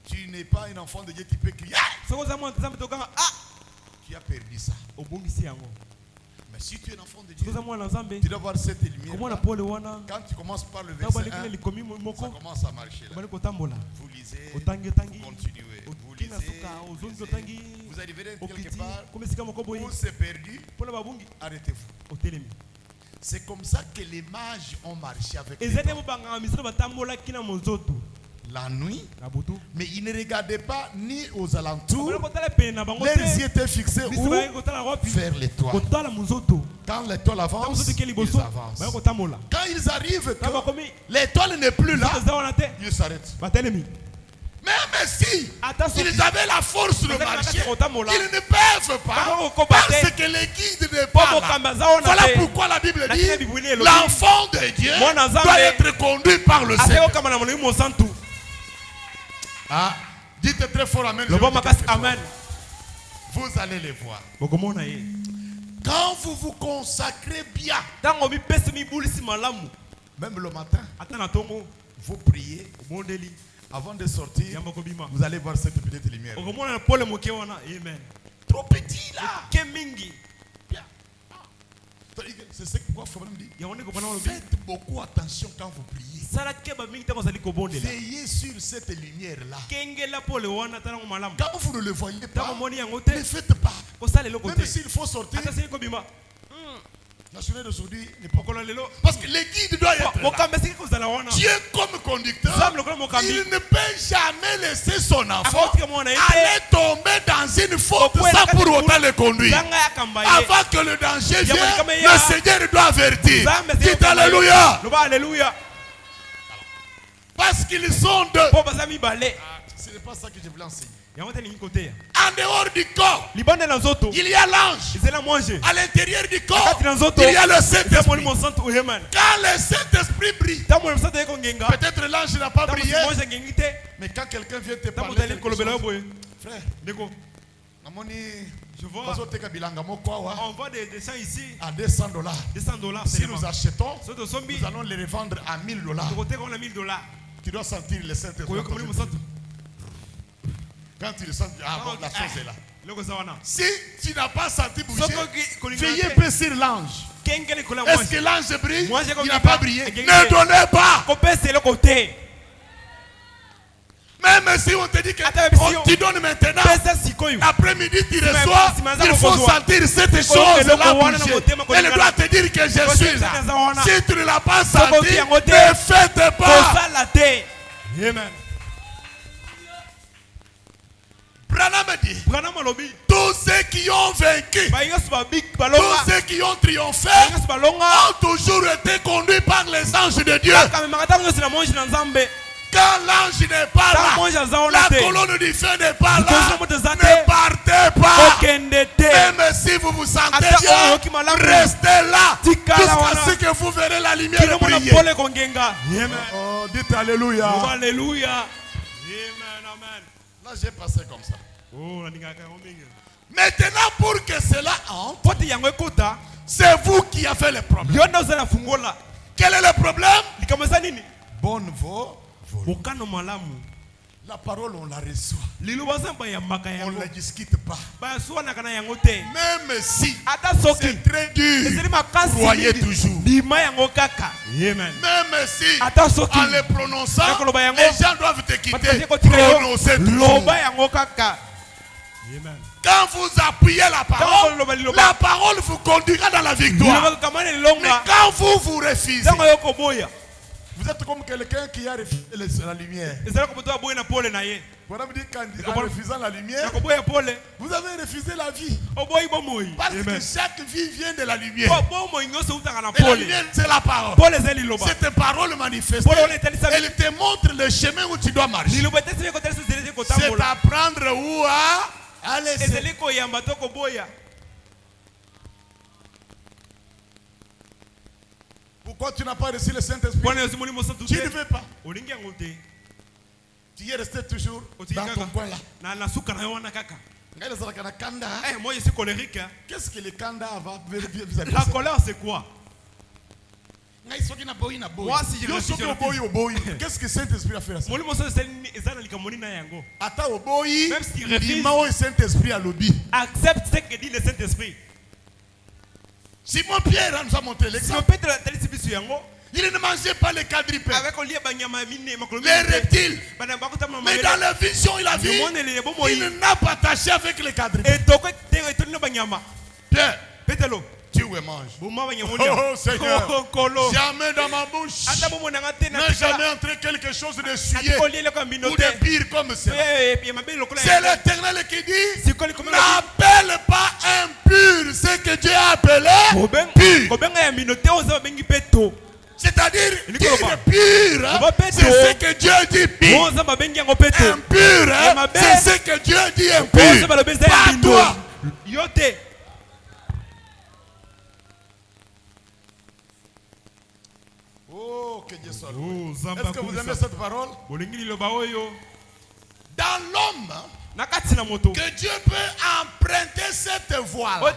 tu n'es pas un enfant de Dieu, tu peux crier. Tu as perdu ça. Mais si tu es un enfant de Dieu, tu dois voir cette lumière. Quand tu commences par le verset 1, ça commence à marcher là. Vous lisez, vous continuez. Vous lisez, vous arriverez quelque part où c'est perdu. Arrêtez-vous. C'est comme ça que les mages ont marché avec les la nuit, mais ils ne regardaient pas ni aux alentours. Leurs yeux étaient fixés où? Vers l'étoile. Quand l'étoile avance, ils avancent. Quand ils arrivent, l'étoile n'est plus là, ils s'arrêtent. Même si ils avaient la force de marcher, ils ne peuvent pas parce que les guides ne pas là. Voilà pourquoi la Bible dit l'enfant de Dieu doit être conduit par le Seigneur. Ah, dites très fort amen. Amen. Vous allez les voir. Quand vous vous consacrez bien, même le matin, vous priez. Avant de sortir, vous allez voir cette petite lumière. Trop petit là. C'est ce que pourquoi Fabien dit. Faites beaucoup attention quand vous priez. Veillez sur cette lumière là. Quand vous ne le voyez pas, ne faites pas. Même s'il faut sortir, national aujourd'hui n'est pas encore là. Parce que les guides doivent être là. Dieu comme conducteur, il ne peut jamais laisser son enfant aller tomber dans une faute sans pour autant le conduire. Avant que le danger vienne, le Seigneur doit avertir. Dites Alléluia. Parce qu'ils sont deux. Ce n'est pas ça que je voulais enseigner. En dehors du corps, il y a l'ange. À l'intérieur du corps, il y a le Saint-Esprit. Quand le Saint-Esprit brille, peut-être l'ange n'a pas brillé, mais quand quelqu'un vient te parler, frère, je vois, on voit des dessins ici à $200. Si nous achetons, nous allons les revendre à $1000. Tu dois sentir le Saint-Esprit. Quand tu ressens, la chose est là. Si tu n'as pas senti bouger, veillez peu sur l'ange. Est-ce que l'ange brille? Il n'a pas brillé. Ne donnez pas. Même si on te dit que tu donnes maintenant, après-midi tu reçois, il faut sentir cette chose-là bouger. Elle doit te dire que je suis là. Si tu ne l'as pas senti, ne faites pas. Amen. Branham dit, tous ceux qui ont vaincu, tous ceux qui ont triomphé, ont toujours été conduits par les anges de Dieu. Quand l'ange n'est pas là, la colonne du feu n'est pas là, ne partez pas. Même si vous vous sentez bien, restez là jusqu'à ce que vous verrez la lumière briller. Oh, dites Alléluia. Alléluia. Là, j'ai passé comme ça. Maintenant, pour que cela entre, c'est vous qui avez le problème. Quel est le problème? Bonne voix. La parole, on la reçoit. On ne la discute pas. Même si c'est très dur, croyez toujours. Même si, en le prononçant, les gens doivent te quitter. Prononcez toujours. Quand vous appuyez la parole vous conduira dans la victoire. Mais quand vous vous refusez, Vous êtes comme quelqu'un qui a refusé la lumière. Voilà, vous dites qu'en refusant la lumière, vous avez refusé la vie. Parce que chaque vie vient de la lumière. Et la lumière, c'est la parole. Cette parole manifestée, elle te montre le chemin où tu dois marcher. C'est apprendre où à laisser. Pourquoi tu n'as pas reçu le Saint-Esprit? Tu ne veux pas. Tu es resté toujours dans ton coin là. Moi je suis colérique. Qu'est-ce que le kanda va La colère c'est quoi? Moi si je refuse, qu'est-ce que Saint-Esprit a fait à ça? Même s'il refuse, Saint-Esprit a lobby. Accepte ce que dit le Saint-Esprit. Simon Pierre nous a montré l'exemple. Il ne mangeait pas les quadrupèdes, les reptiles. Mais dans la vision, il a vu, il n'a pas attaché avec les quadrupèdes. Pierre, tu es mange. Oh Seigneur, jamais dans ma bouche n'a jamais entré quelque chose de souillé ou de pire comme ça. C'est l'Éternel qui dit, n'appelle pas impur ce que Dieu a appelé pur. C'est-à-dire, dire pur, c'est ce que Dieu dit pur. Impur, c'est ce que Dieu dit impur. Pas toi. Oh, que Dieu soit loué. Est-ce que vous aimez cette parole? Dans l'homme, que Dieu peut emprunter cette voile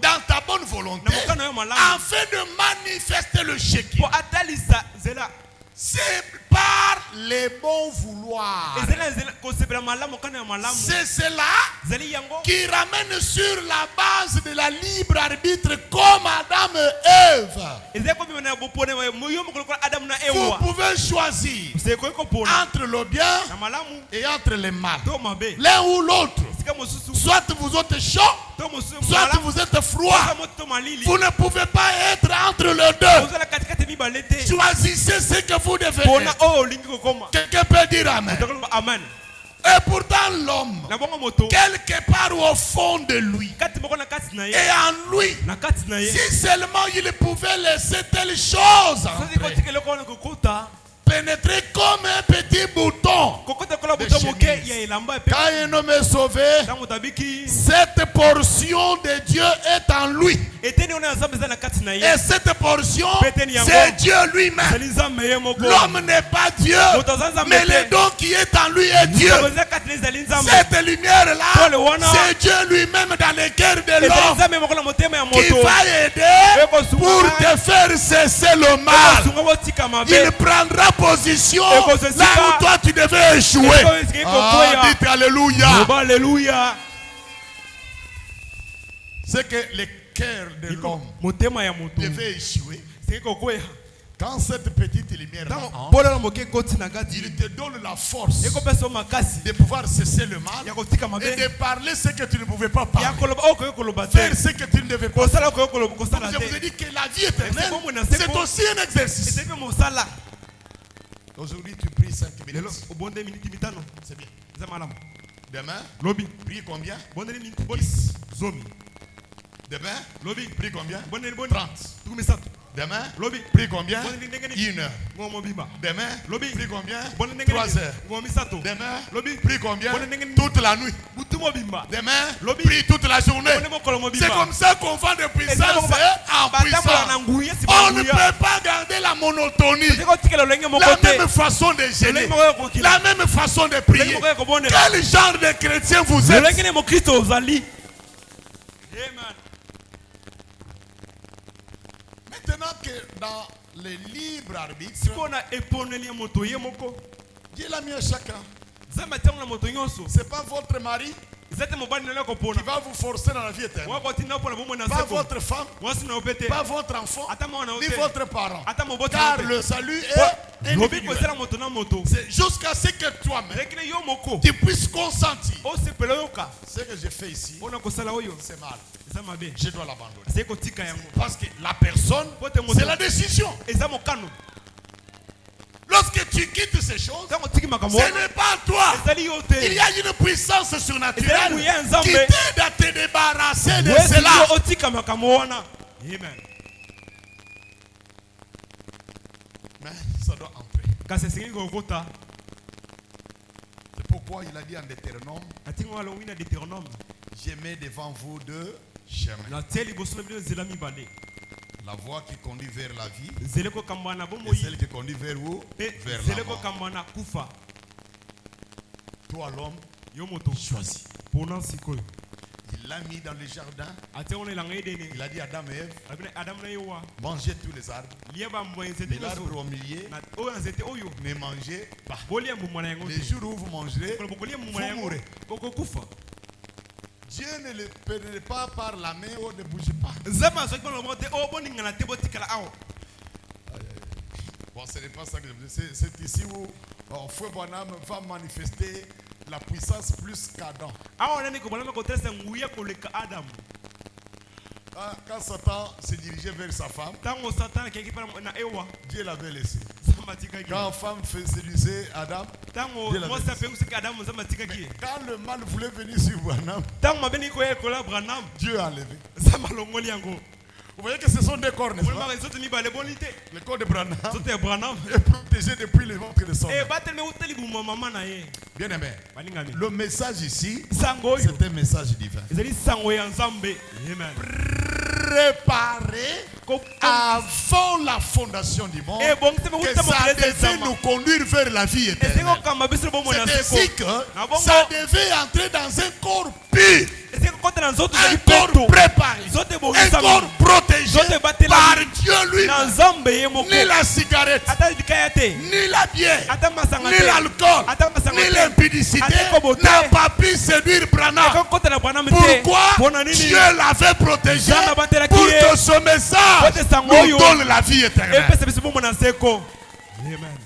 dans ta bonne volonté afin de manifester le chéquier. C'est par les bons vouloirs. C'est cela qui ramène sur la base de la libre arbitre comme Adam et Ève. Vous pouvez choisir entre le bien et entre le mal. L'un ou l'autre. Soit vous êtes chaud, soit vous êtes froid. Vous ne pouvez pas être entre les deux. Choisissez ce que vous devez être. Quelqu'un peut dire amen. Et pourtant l'homme, quelque part au fond de lui, et en lui, si seulement il pouvait laisser telle chose pénétrer comme un petit bouton. Quand un homme est sauvé, cette portion de Dieu est en lui. Et cette portion, c'est Dieu lui-même. L'homme n'est pas Dieu, mais le don qui est en lui est Dieu. Cette lumière-là, c'est Dieu lui-même dans le cœur de l'homme qui va aider pour te faire cesser le mal. Il prendra position là où toi tu devais échouer. Dites alléluia. Alléluia. C'est que le cœur de l'homme devait échouer. Quand cette petite lumière il te donne la force de pouvoir cesser le mal et de parler ce que tu ne pouvais pas parler, faire ce que tu ne devais pas faire. Je vous ai dit que la vie éternelle, c'est aussi un exercice. Aujourd'hui tu pries 5 minutes. C'est bien. Demain, prie combien? 10. Demain, prie combien? 30. Demain, prie combien? 1 heure. Demain, prie combien? 3 heures. Demain, prie combien? Toute la nuit. Demain, prie toute la journée. C'est comme ça qu'on va de puissance en puissance. On ne peut pas garder la monotonie. La même façon de gêner. La même façon de prier. Quel genre de chrétien vous êtes? Maintenant que dans le libre arbitre, Dieu l'a mis à chacun. Ce n'est pas votre mari qui va vous forcer dans la vie éternelle. Pas votre femme, pas votre enfant, ni votre parent. Car le salut est individuel. C'est jusqu'à ce que toi-même tu puisses consentir. Ce que j'ai fait ici, c'est mal. Je dois l'abandonner. Parce que la personne, c'est la décision. Lorsque tu quittes ces choses, ce n'est pas toi. Il y a une puissance surnaturelle qui t'aide à te débarrasser de cela. Amen. Mais ça doit entrer. C'est pourquoi il a dit en Deutéronome, j'ai mis devant vous deux chemins. La voie qui conduit vers la vie et celle qui conduit vers où? Vers la mort. Toi l'homme, choisis. Il l'a mis dans le jardin. Il a dit à Adam et Ève, mangez tous les arbres. Mais l'arbre au milieu, ne mangez pas. Les jours où vous mangerez, vous mourrez. Dieu ne le prenait pas par la main ou ne bougez pas. Bon, ce n'est pas ça que je veux dire. C'est ici où Fouet Bonhomme va manifester la puissance plus qu'Adam. Quand Satan se dirigeait vers sa femme, Dieu l'avait laissé. Quand la femme séduisait Adam, Dieu l'avait laissé. Quand le mal voulait venir sur Branham, Dieu a enlevé. Vous voyez que ce sont des corps, n'est-ce pas? Le corps de Branham est protégé depuis le ventre de son mère. Bien aimé, le message ici, c'est un message divin. Préparer avant la fondation du monde que ça devait nous conduire vers la vie éternelle. C'est-à-dire que ça devait entrer dans un corps pur, un corps préparé, un corps protégé par Dieu lui-même. Ni la cigarette, ni la bière, ni l'alcool, ni l'impudicité n'a pas pu séduire Branham. Pourquoi? Dieu l'avait protégé pour que ce message nous donne la vie éternelle. Amen.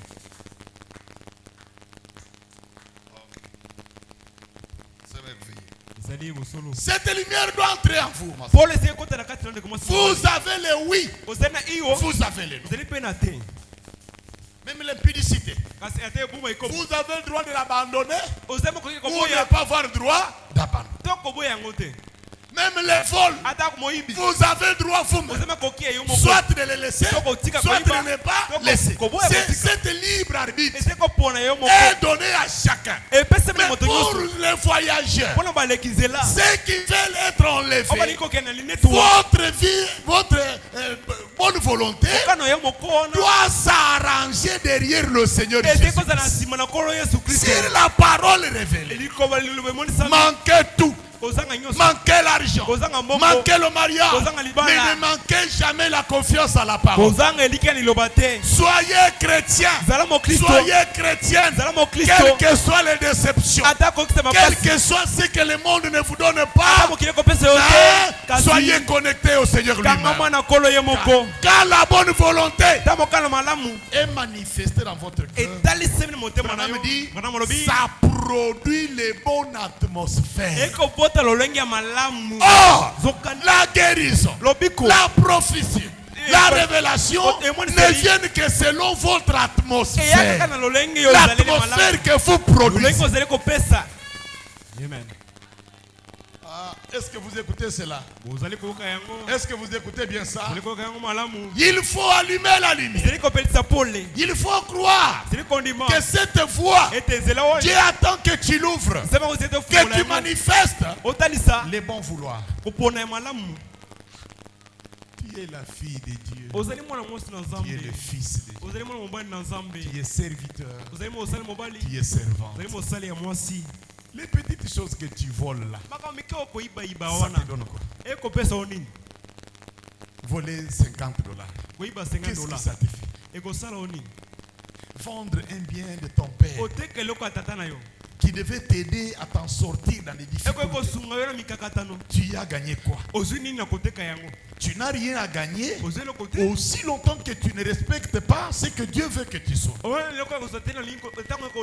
Cette lumière doit entrer en vous. Vous avez le oui. Vous avez le non. Même l'impudicité. Vous avez le droit de l'abandonner ou ne pas avoir le droit d'abandonner. Même les vols, vous avez le droit vous soit de les laisser, soit de ne pas laisser. Cette libre arbitre est donnée à chacun. Mais pour les voyageurs, ceux qui veulent être enlevés, votre vie, votre bonne volonté doit s'arranger derrière le Seigneur Jésus. Si la parole est révélée, manquez tout. Manquez l'argent, manquez le mariage, mais ne manquez jamais la confiance à la parole. Soyez chrétiens, soyez chrétiennes, quelles que soient les déceptions, quel que soit ce que le monde ne vous donne pas, soyez connectés au Seigneur lui-même. Quand la bonne volonté est manifestée dans votre cœur, Branham dit, ça produit les bonnes atmosphères. Or, la guérison, la prophétie, la révélation ne viennent que selon votre atmosphère. L'atmosphère que vous produisez. Est-ce que vous écoutez cela? Est-ce que vous écoutez bien ça? Il faut allumer la lumière. Il faut croire que cette voie, Dieu attend que tu l'ouvres, que tu manifestes les bons vouloirs. Tu es la fille de Dieu. Tu es le fils de Dieu. Tu es serviteur. Tu es servante. Les petites choses que tu voles là, ça te donne quoi? Voler $50. Qu'est-ce que ça te fait? Vendre un bien de ton père qui devait t'aider à t'en sortir dans les difficultés. Tu y as gagné quoi? Tu n'as rien à gagner aussi longtemps que tu ne respectes pas ce que Dieu veut que tu sois.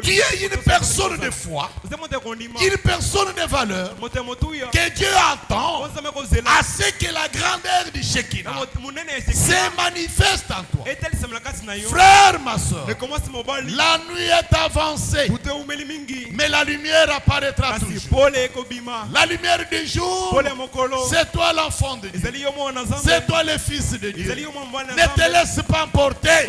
Tu es une personne de foi, une personne de valeur que Dieu attend à ce que la grandeur du Shekinah se manifeste en toi. Frère, ma ma soeur. La nuit est avancée. Mais la lumière apparaîtra toujours. La lumière du jour, c'est toi l'enfant de Dieu. C'est toi le fils de Dieu. Ne te laisse pas emporter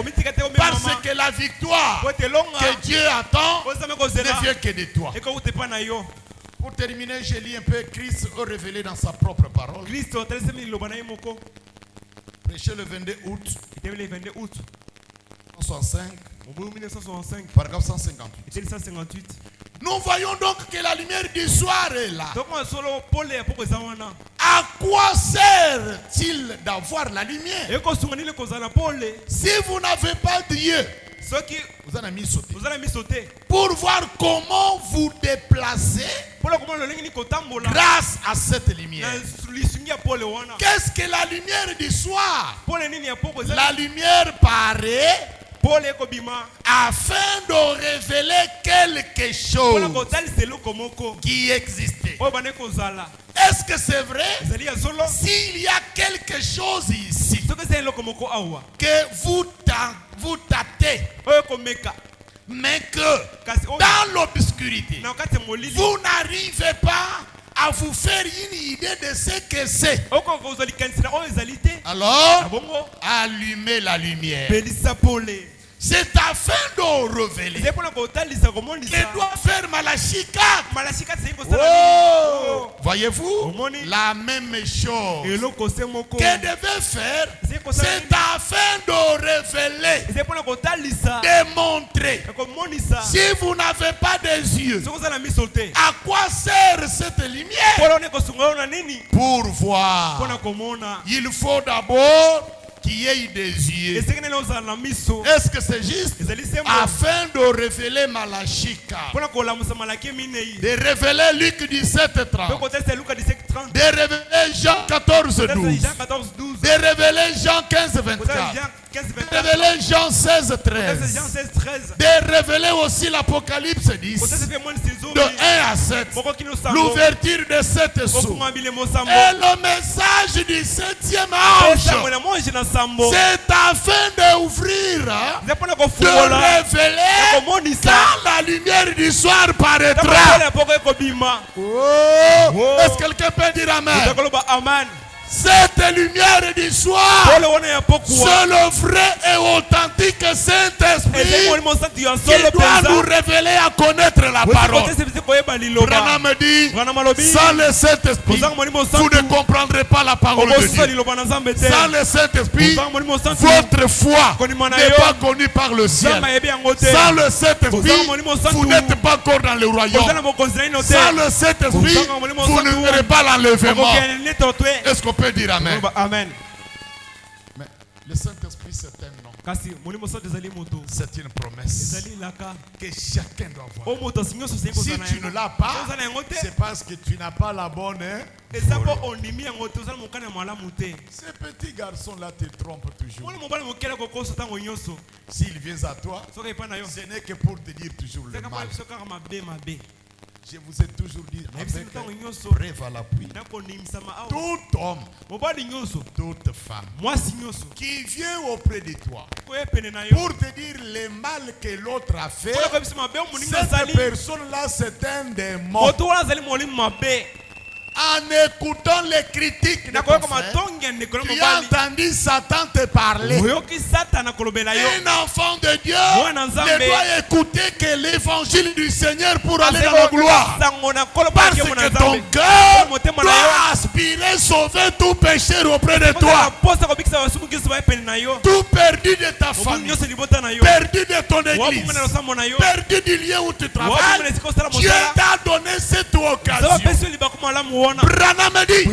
parce que la victoire que Dieu attend ne vient que de toi. Pour terminer, je lis un peu Christ a révélé dans sa propre parole. Prêché le 22 août 1965, paragraphe 158. Nous voyons donc que la lumière du soir est là. À quoi sert-il d'avoir la lumière? Si vous n'avez pas Dieu, vous en avez mis sauté. Pour voir comment vous déplacer grâce à cette lumière. Qu'est-ce que la lumière du soir? La lumière paraît afin de révéler quelque chose qui existait. Est-ce que c'est vrai? S'il y a quelque chose ici que vous tâtez, mais que dans l'obscurité, vous n'arrivez pas à vous faire une idée de ce que c'est, alors allumez la lumière. C'est afin de révéler que doit faire Malachie 4. Oh, voyez-vous, la même chose que devait faire, c'est afin de révéler, de montrer. Si vous n'avez pas des yeux, à quoi sert cette lumière? Pour voir. Il faut d'abord qu'il y ait des yeux. Est-ce que c'est juste? Afin de révéler Malachie 4, de révéler Luc 17:30, de révéler Jean 14:12, de révéler Jean 15:24, de révéler Jean 16:13, de révéler aussi l'Apocalypse 10, de 1 à 7, l'ouverture de 7 sceaux, et le message du 7e ange. C'est afin d'ouvrir, de révéler quand la lumière du soir paraîtra. Oh, est-ce que quelqu'un peut dire Amen? Cette lumière du soir, c'est le vrai et authentique Saint-Esprit qui doit nous révéler à connaître la parole. Branham me dit, sans le Saint-Esprit, vous ne comprendrez pas la parole de Dieu. Sans le Saint-Esprit, votre foi n'est pas connue par le ciel. Sans le Saint-Esprit, vous n'êtes pas encore dans le royaume. Sans le Saint-Esprit, vous ne verrez pas l'enlèvement. Est-ce qu'on peut dire Amen? Amen. Mais le Saint-Esprit, c'est un nom. C'est une promesse que chacun doit voir. Si tu ne l'as pas, c'est parce que tu n'as pas la bonne. Ces petits garçons-là te trompent toujours. S'ils viennent à toi, ce n'est que pour te dire toujours le mal. Je vous ai toujours dit avec preuve à l'appui, tout homme, toute femme qui vient auprès de toi pour te dire le mal que l'autre a fait, cette personne-là c'est un démon. En écoutant les critiques de ton frère, tu as entendu Satan te parler. Un enfant de Dieu ne doit écouter que l'évangile du Seigneur pour aller dans la gloire. Parce que ton cœur doit aspirer sauver tout pécheur auprès de toi. Tout perdu de ta famille, perdu de ton église, perdu du lieu où tu travailles. Dieu t'a donné cette occasion. Branham dit,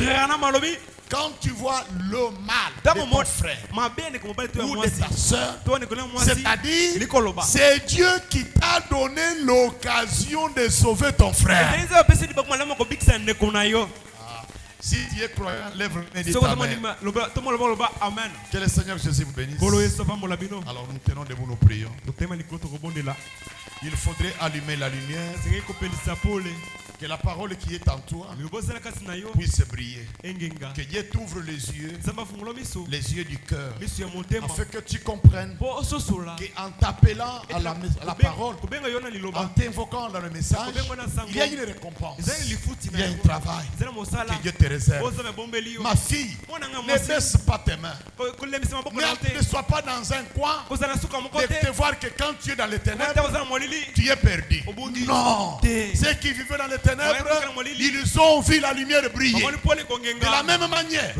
quand tu vois le mal de ton frère ou de ta soeur, c'est-à-dire c'est Dieu qui t'a donné l'occasion de sauver ton frère. Si tu es croyant, lève-le. Amen. Que le Seigneur Jésus vous bénisse. Alors nous tenons debout, nous prions. Il faudrait allumer la lumière Que la parole qui est en toi puisse briller. Que Dieu t'ouvre les yeux du cœur, afin que tu comprennes qu'en t'appelant à la parole, en t'invoquant dans le message, il y a une récompense, il y a un travail que Dieu te réserve. Ma fille, ne baisse pas tes mains. Ne sois pas dans un coin de te voir que quand tu es dans les ténèbres, tu es perdu. Non, ceux qui vivaient dans les ténèbres, ils ont vu la lumière briller. De la même manière,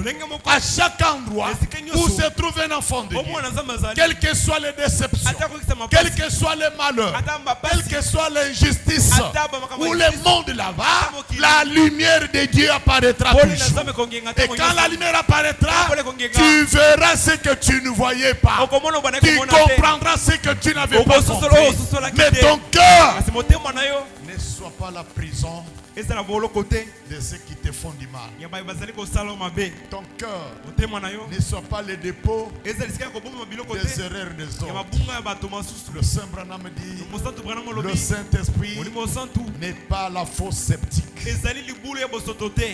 à chaque endroit où se trouve un enfant de Dieu, quelles que soient les déceptions, quels que soient les malheurs, quelle que soit l'injustice, où le monde là-bas, la lumière de Dieu apparaîtra toujours. Et quand la lumière apparaîtra, tu verras ce que tu ne voyais pas. Tu comprendras ce que tu n'avais pas compris. Mais ton cœur ne soit pas la prison de ceux qui te font du mal. Ton cœur ne soit pas le dépôt des erreurs des autres. Le Saint Branham dit, le Saint-Esprit n'est pas la fausse sceptique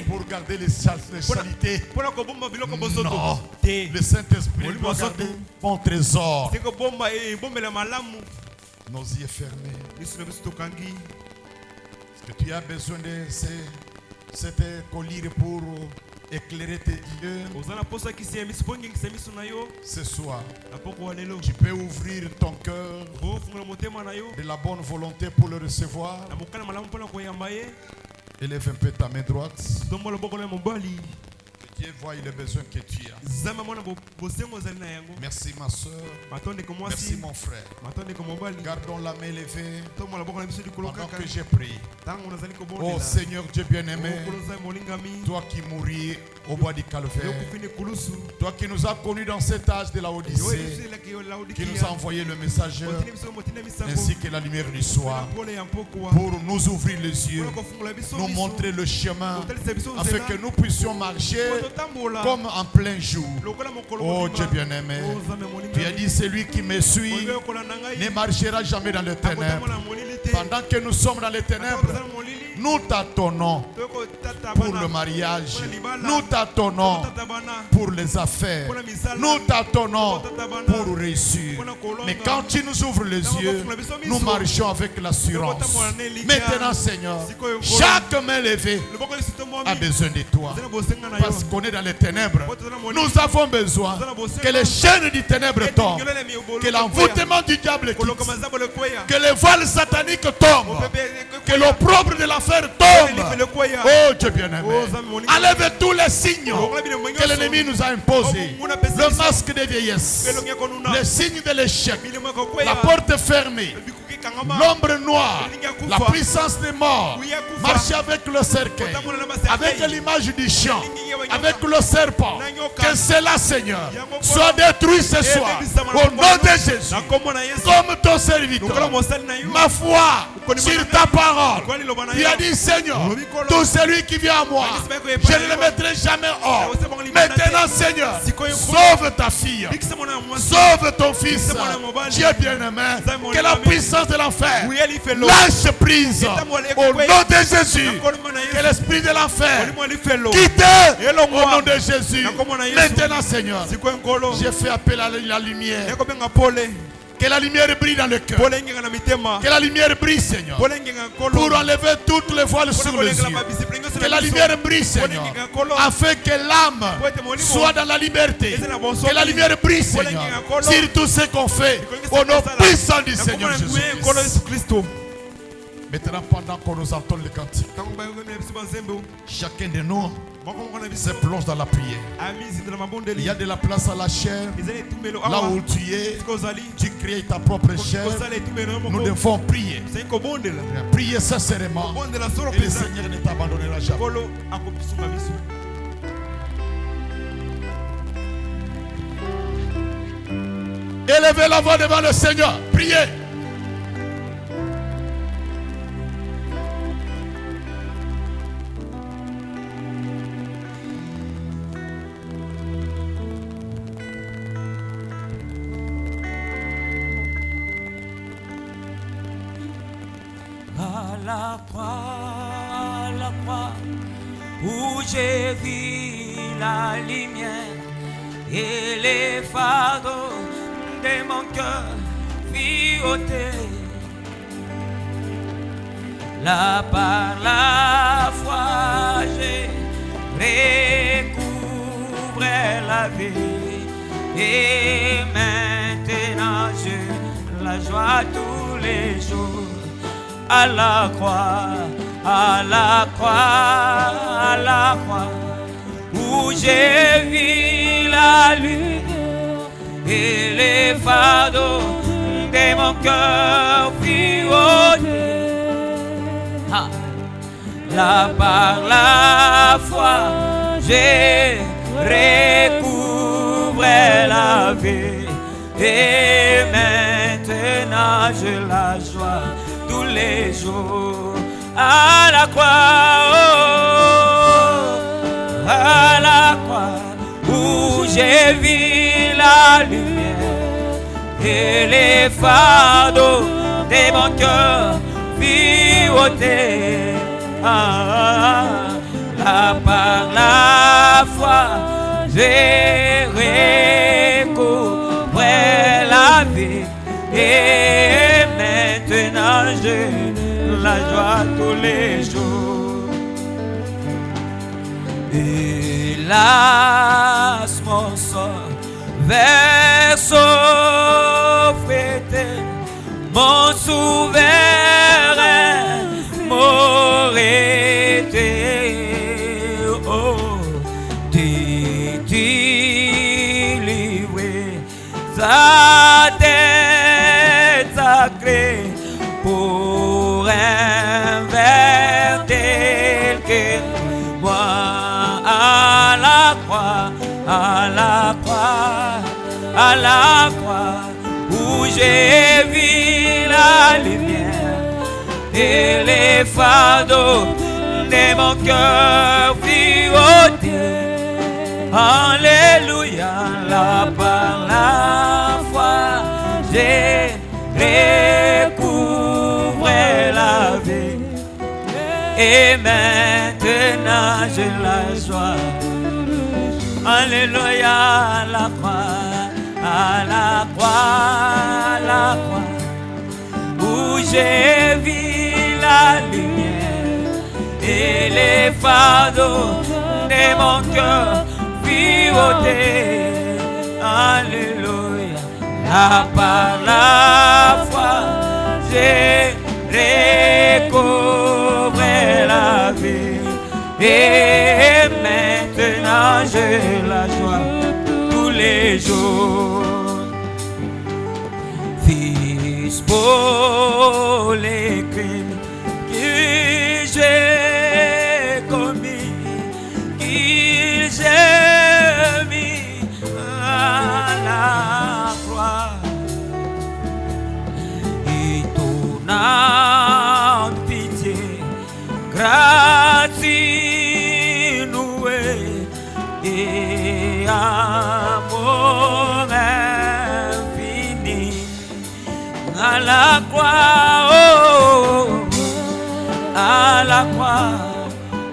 pour garder les saletés. Non, le Saint-Esprit doit garder mon trésor. Nos yeux fermés. Que tu as besoin de cette collier pour éclairer tes yeux. Ce soir, tu peux ouvrir ton cœur de la bonne volonté pour le recevoir. Élève un peu ta main droite. Que Dieu voie le besoin que tu as. Merci ma soeur. Merci mon frère. Gardons la main levée pendant que j'ai prié. Oh Seigneur Dieu bien-aimé, toi qui mouris au bois du Calvaire, toi qui nous as connus dans cet âge de la Odyssée, qui nous a envoyé le messager ainsi que la lumière du soir pour nous ouvrir les yeux, nous montrer le chemin afin que nous puissions marcher comme en plein jour. Oh Dieu bien-aimé, tu as dit celui qui me suit ne marchera jamais dans les ténèbres. Pendant que nous sommes dans les ténèbres, nous t'attendons pour le mariage, nous t'attendons pour les affaires, nous t'attendons pour réussir. Mais quand tu nous ouvres les yeux, nous marchons avec l'assurance. Maintenant Seigneur, chaque main levée a besoin de toi. Parce qu'on est dans les ténèbres, nous avons besoin que les chaînes du ténèbre tombent, que l'envoûtement du diable quitte, que les voiles sataniques tombent, que l'opprobre de l'affaire tombe. Oh Dieu bien-aimé, enlève tous les signes que l'ennemi nous a imposés. Le masque de vieillesse, le signe de l'échec, la porte fermée, l'ombre noire, la puissance des morts, marcher avec le cercueil, avec l'image du chien, avec le serpent. Que cela, Seigneur, soit détruit ce soir au nom de Jésus. Comme ton serviteur, ma foi sur ta parole, tu as dit Seigneur, tout celui qui vient à moi, je ne le mettrai jamais hors. Maintenant Seigneur, sauve ta fille, sauve ton fils. Dieu bien-aimé, que la puissance de l'enfer lâche prise au nom de Jésus. Que l'esprit de l'enfer quitte au nom de Jésus. Maintenant Seigneur, j'ai fait appel à la lumière. Que la lumière brille dans le cœur. Que la lumière brille, Seigneur, pour enlever toutes les voiles sur les yeux. Que la lumière brille, Seigneur, afin que l'âme soit dans la liberté. Que la lumière brille, Seigneur, sur tout ce qu'on fait au nom puissant du Seigneur Jésus-Christ. Maintenant, pendant qu'on nous entend le cantique, chacun de nous se plonge dans la prière. Il y a de la place à la chair. Là où tu es, tu crées ta propre chair. Nous devons prier. Prier sincèrement. Et le Seigneur ne t'abandonnera jamais. Élevez la voix devant le Seigneur. Priez. La croix, où j'ai vu la lumière et les fardeaux de mon cœur vireautés. Là par la foi j'ai recouvré la vie et maintenant j'ai la joie tous les jours. À la croix, à la croix, à la croix, où j'ai vu la lumière et les fardeaux de mon cœur vireautés. Là par la foi, j'ai recouvré la vie et maintenant j'ai la joie tous les jours. À la croix, oh, à la croix, où j'ai vu la lumière et les fardeaux de mon cœur vireautés. Là par la foi, j'ai recouvré la vie et maintenant j'ai la joie tous les jours. Hélas, mon sauveur s'offrait, mon souverain m'aurait été. Oh, délivré sa tête sacrée pour un verre tel que moi. À la croix, à la croix, à la croix, où j'ai vu la lumière et les fardeaux de mon cœur vireautés. Alléluia, là par la foi, j'ai recouvré la vie et maintenant j'ai la joie. Alléluia, à la croix, à la croix, à la croix, où j'ai vu la lumière et les fardeaux de mon cœur vireautés. Alléluia, là par la foi, j'ai recouvré la vie et maintenant j'ai la joie tous les jours. Fils pour les crimes que j'ai commis, que j'ai mis à la croix, et ton âme pitié, grâce nouée et amour infini. À la croix, oh, à la croix,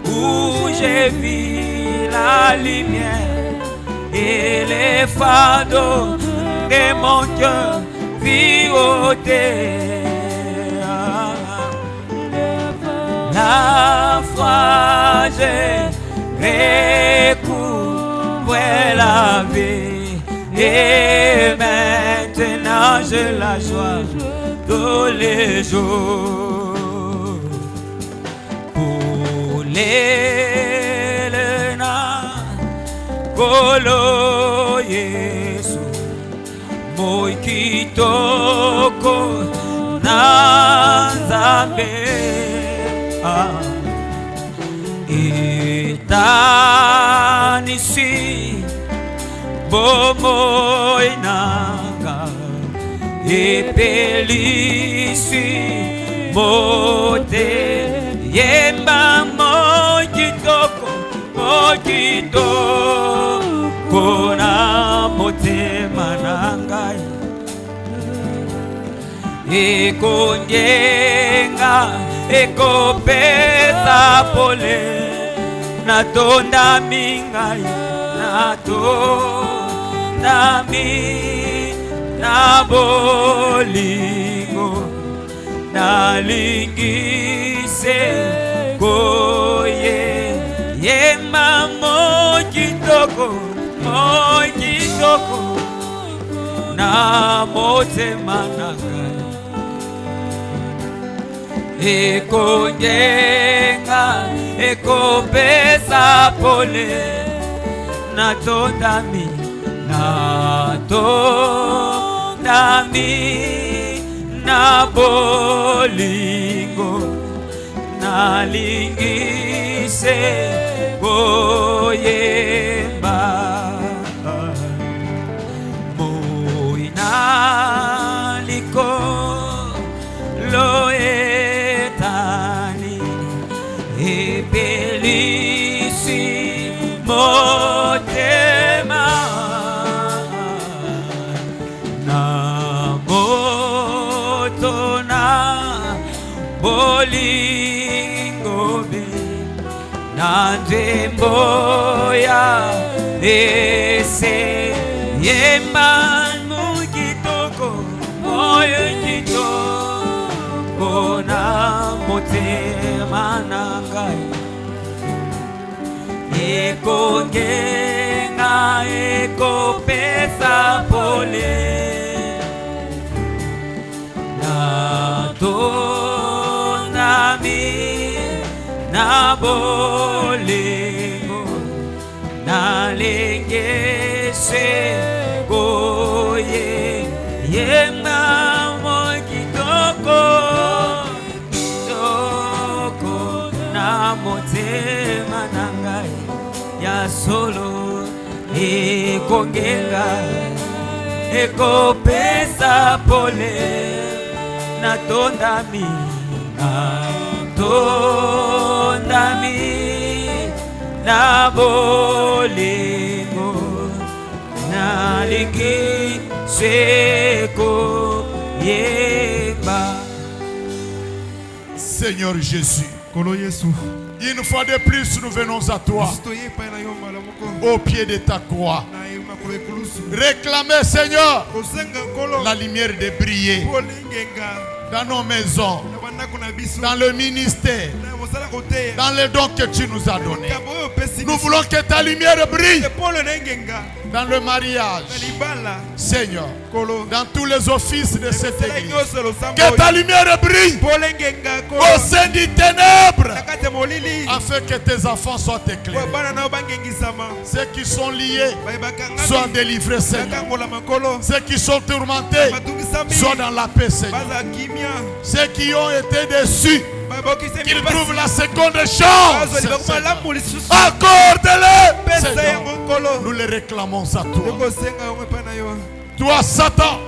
où j'ai vu la lumière et les fardeaux de mon cœur vireautés. La foi, j'ai recouvré la vie et maintenant j'ai la joie tous les jours. Pour l'Elena, Golo Yesu, moi kitoko Nazambe. Etanisi bomoy nanga epelisi mote yemba moy kitoko na motema nangai ekonyenga ekopesa pole natondami ngai, natondami na bolingo, nalingise koye yema mokitoko na motema na ngai, ekongenga ekopesa pole, natondami na bolingo, nalingise koyemba moina liko loetani epelisi motema na moto na bolingo be na nzembo ya ese yemba mukitoko moyo kitoko na motema na ngai, ekongenga ekopesa pole, natondami na bolingo, nalingise koye yemba mokitoko na motema na ngai ya solo, ekongenga ekopesa pole, natondami na bolingo, nalingise koyemba. Seigneur Jésus, une fois de plus nous venons à toi, au pied de ta croix, réclamer Seigneur la lumière de briller dans nos maisons, dans le ministère, dans les dons que tu nous as donnés. Nous voulons que ta lumière brille dans le mariage, Seigneur, dans tous les offices de cette église. Que ta lumière brille au sein des ténèbres, afin que tes enfants soient éclairés. Ceux qui sont liés soient délivrés, Seigneur. Ceux qui sont tourmentés soient dans la paix, Seigneur. Ceux qui ont été déçus, qu'ils trouvent la seconde chance, accorde-les, Seigneur. Nous les réclamons à toi. Toi, Satan,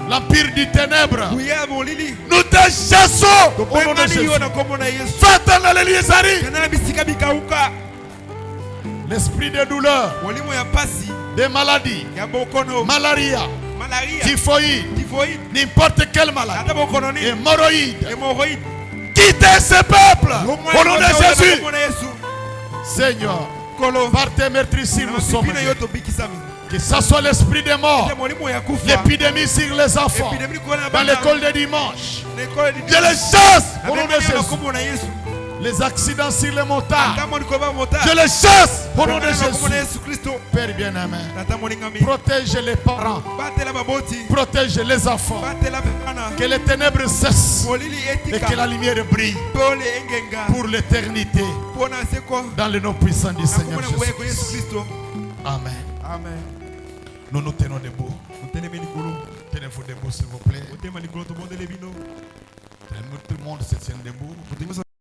l'empire du ténèbre, nous te chassons au nom de Jésus. L'esprit de douleur, des maladies, malaria, typhoïde, n'importe quelle maladie, hémorroïde, quittez ce peuple au nom de Jésus. Seigneur, par tes meurtrissures nous sommes libres. Que ce soit l'esprit de mort, l'épidémie sur les enfants, dans l'école de dimanche, je les chasse au nom de Jésus. Les accidents sur les motards, je les chasse au nom de Jésus. Père bien-aimé, protège les parents, protège les enfants, que les ténèbres cessent et que la lumière brille pour l'éternité dans le nom puissant du Seigneur Jésus. Amen. Amen. Nous nous tenons debout. Tenez-vous debout s'il vous plaît. Tout le monde se tient debout.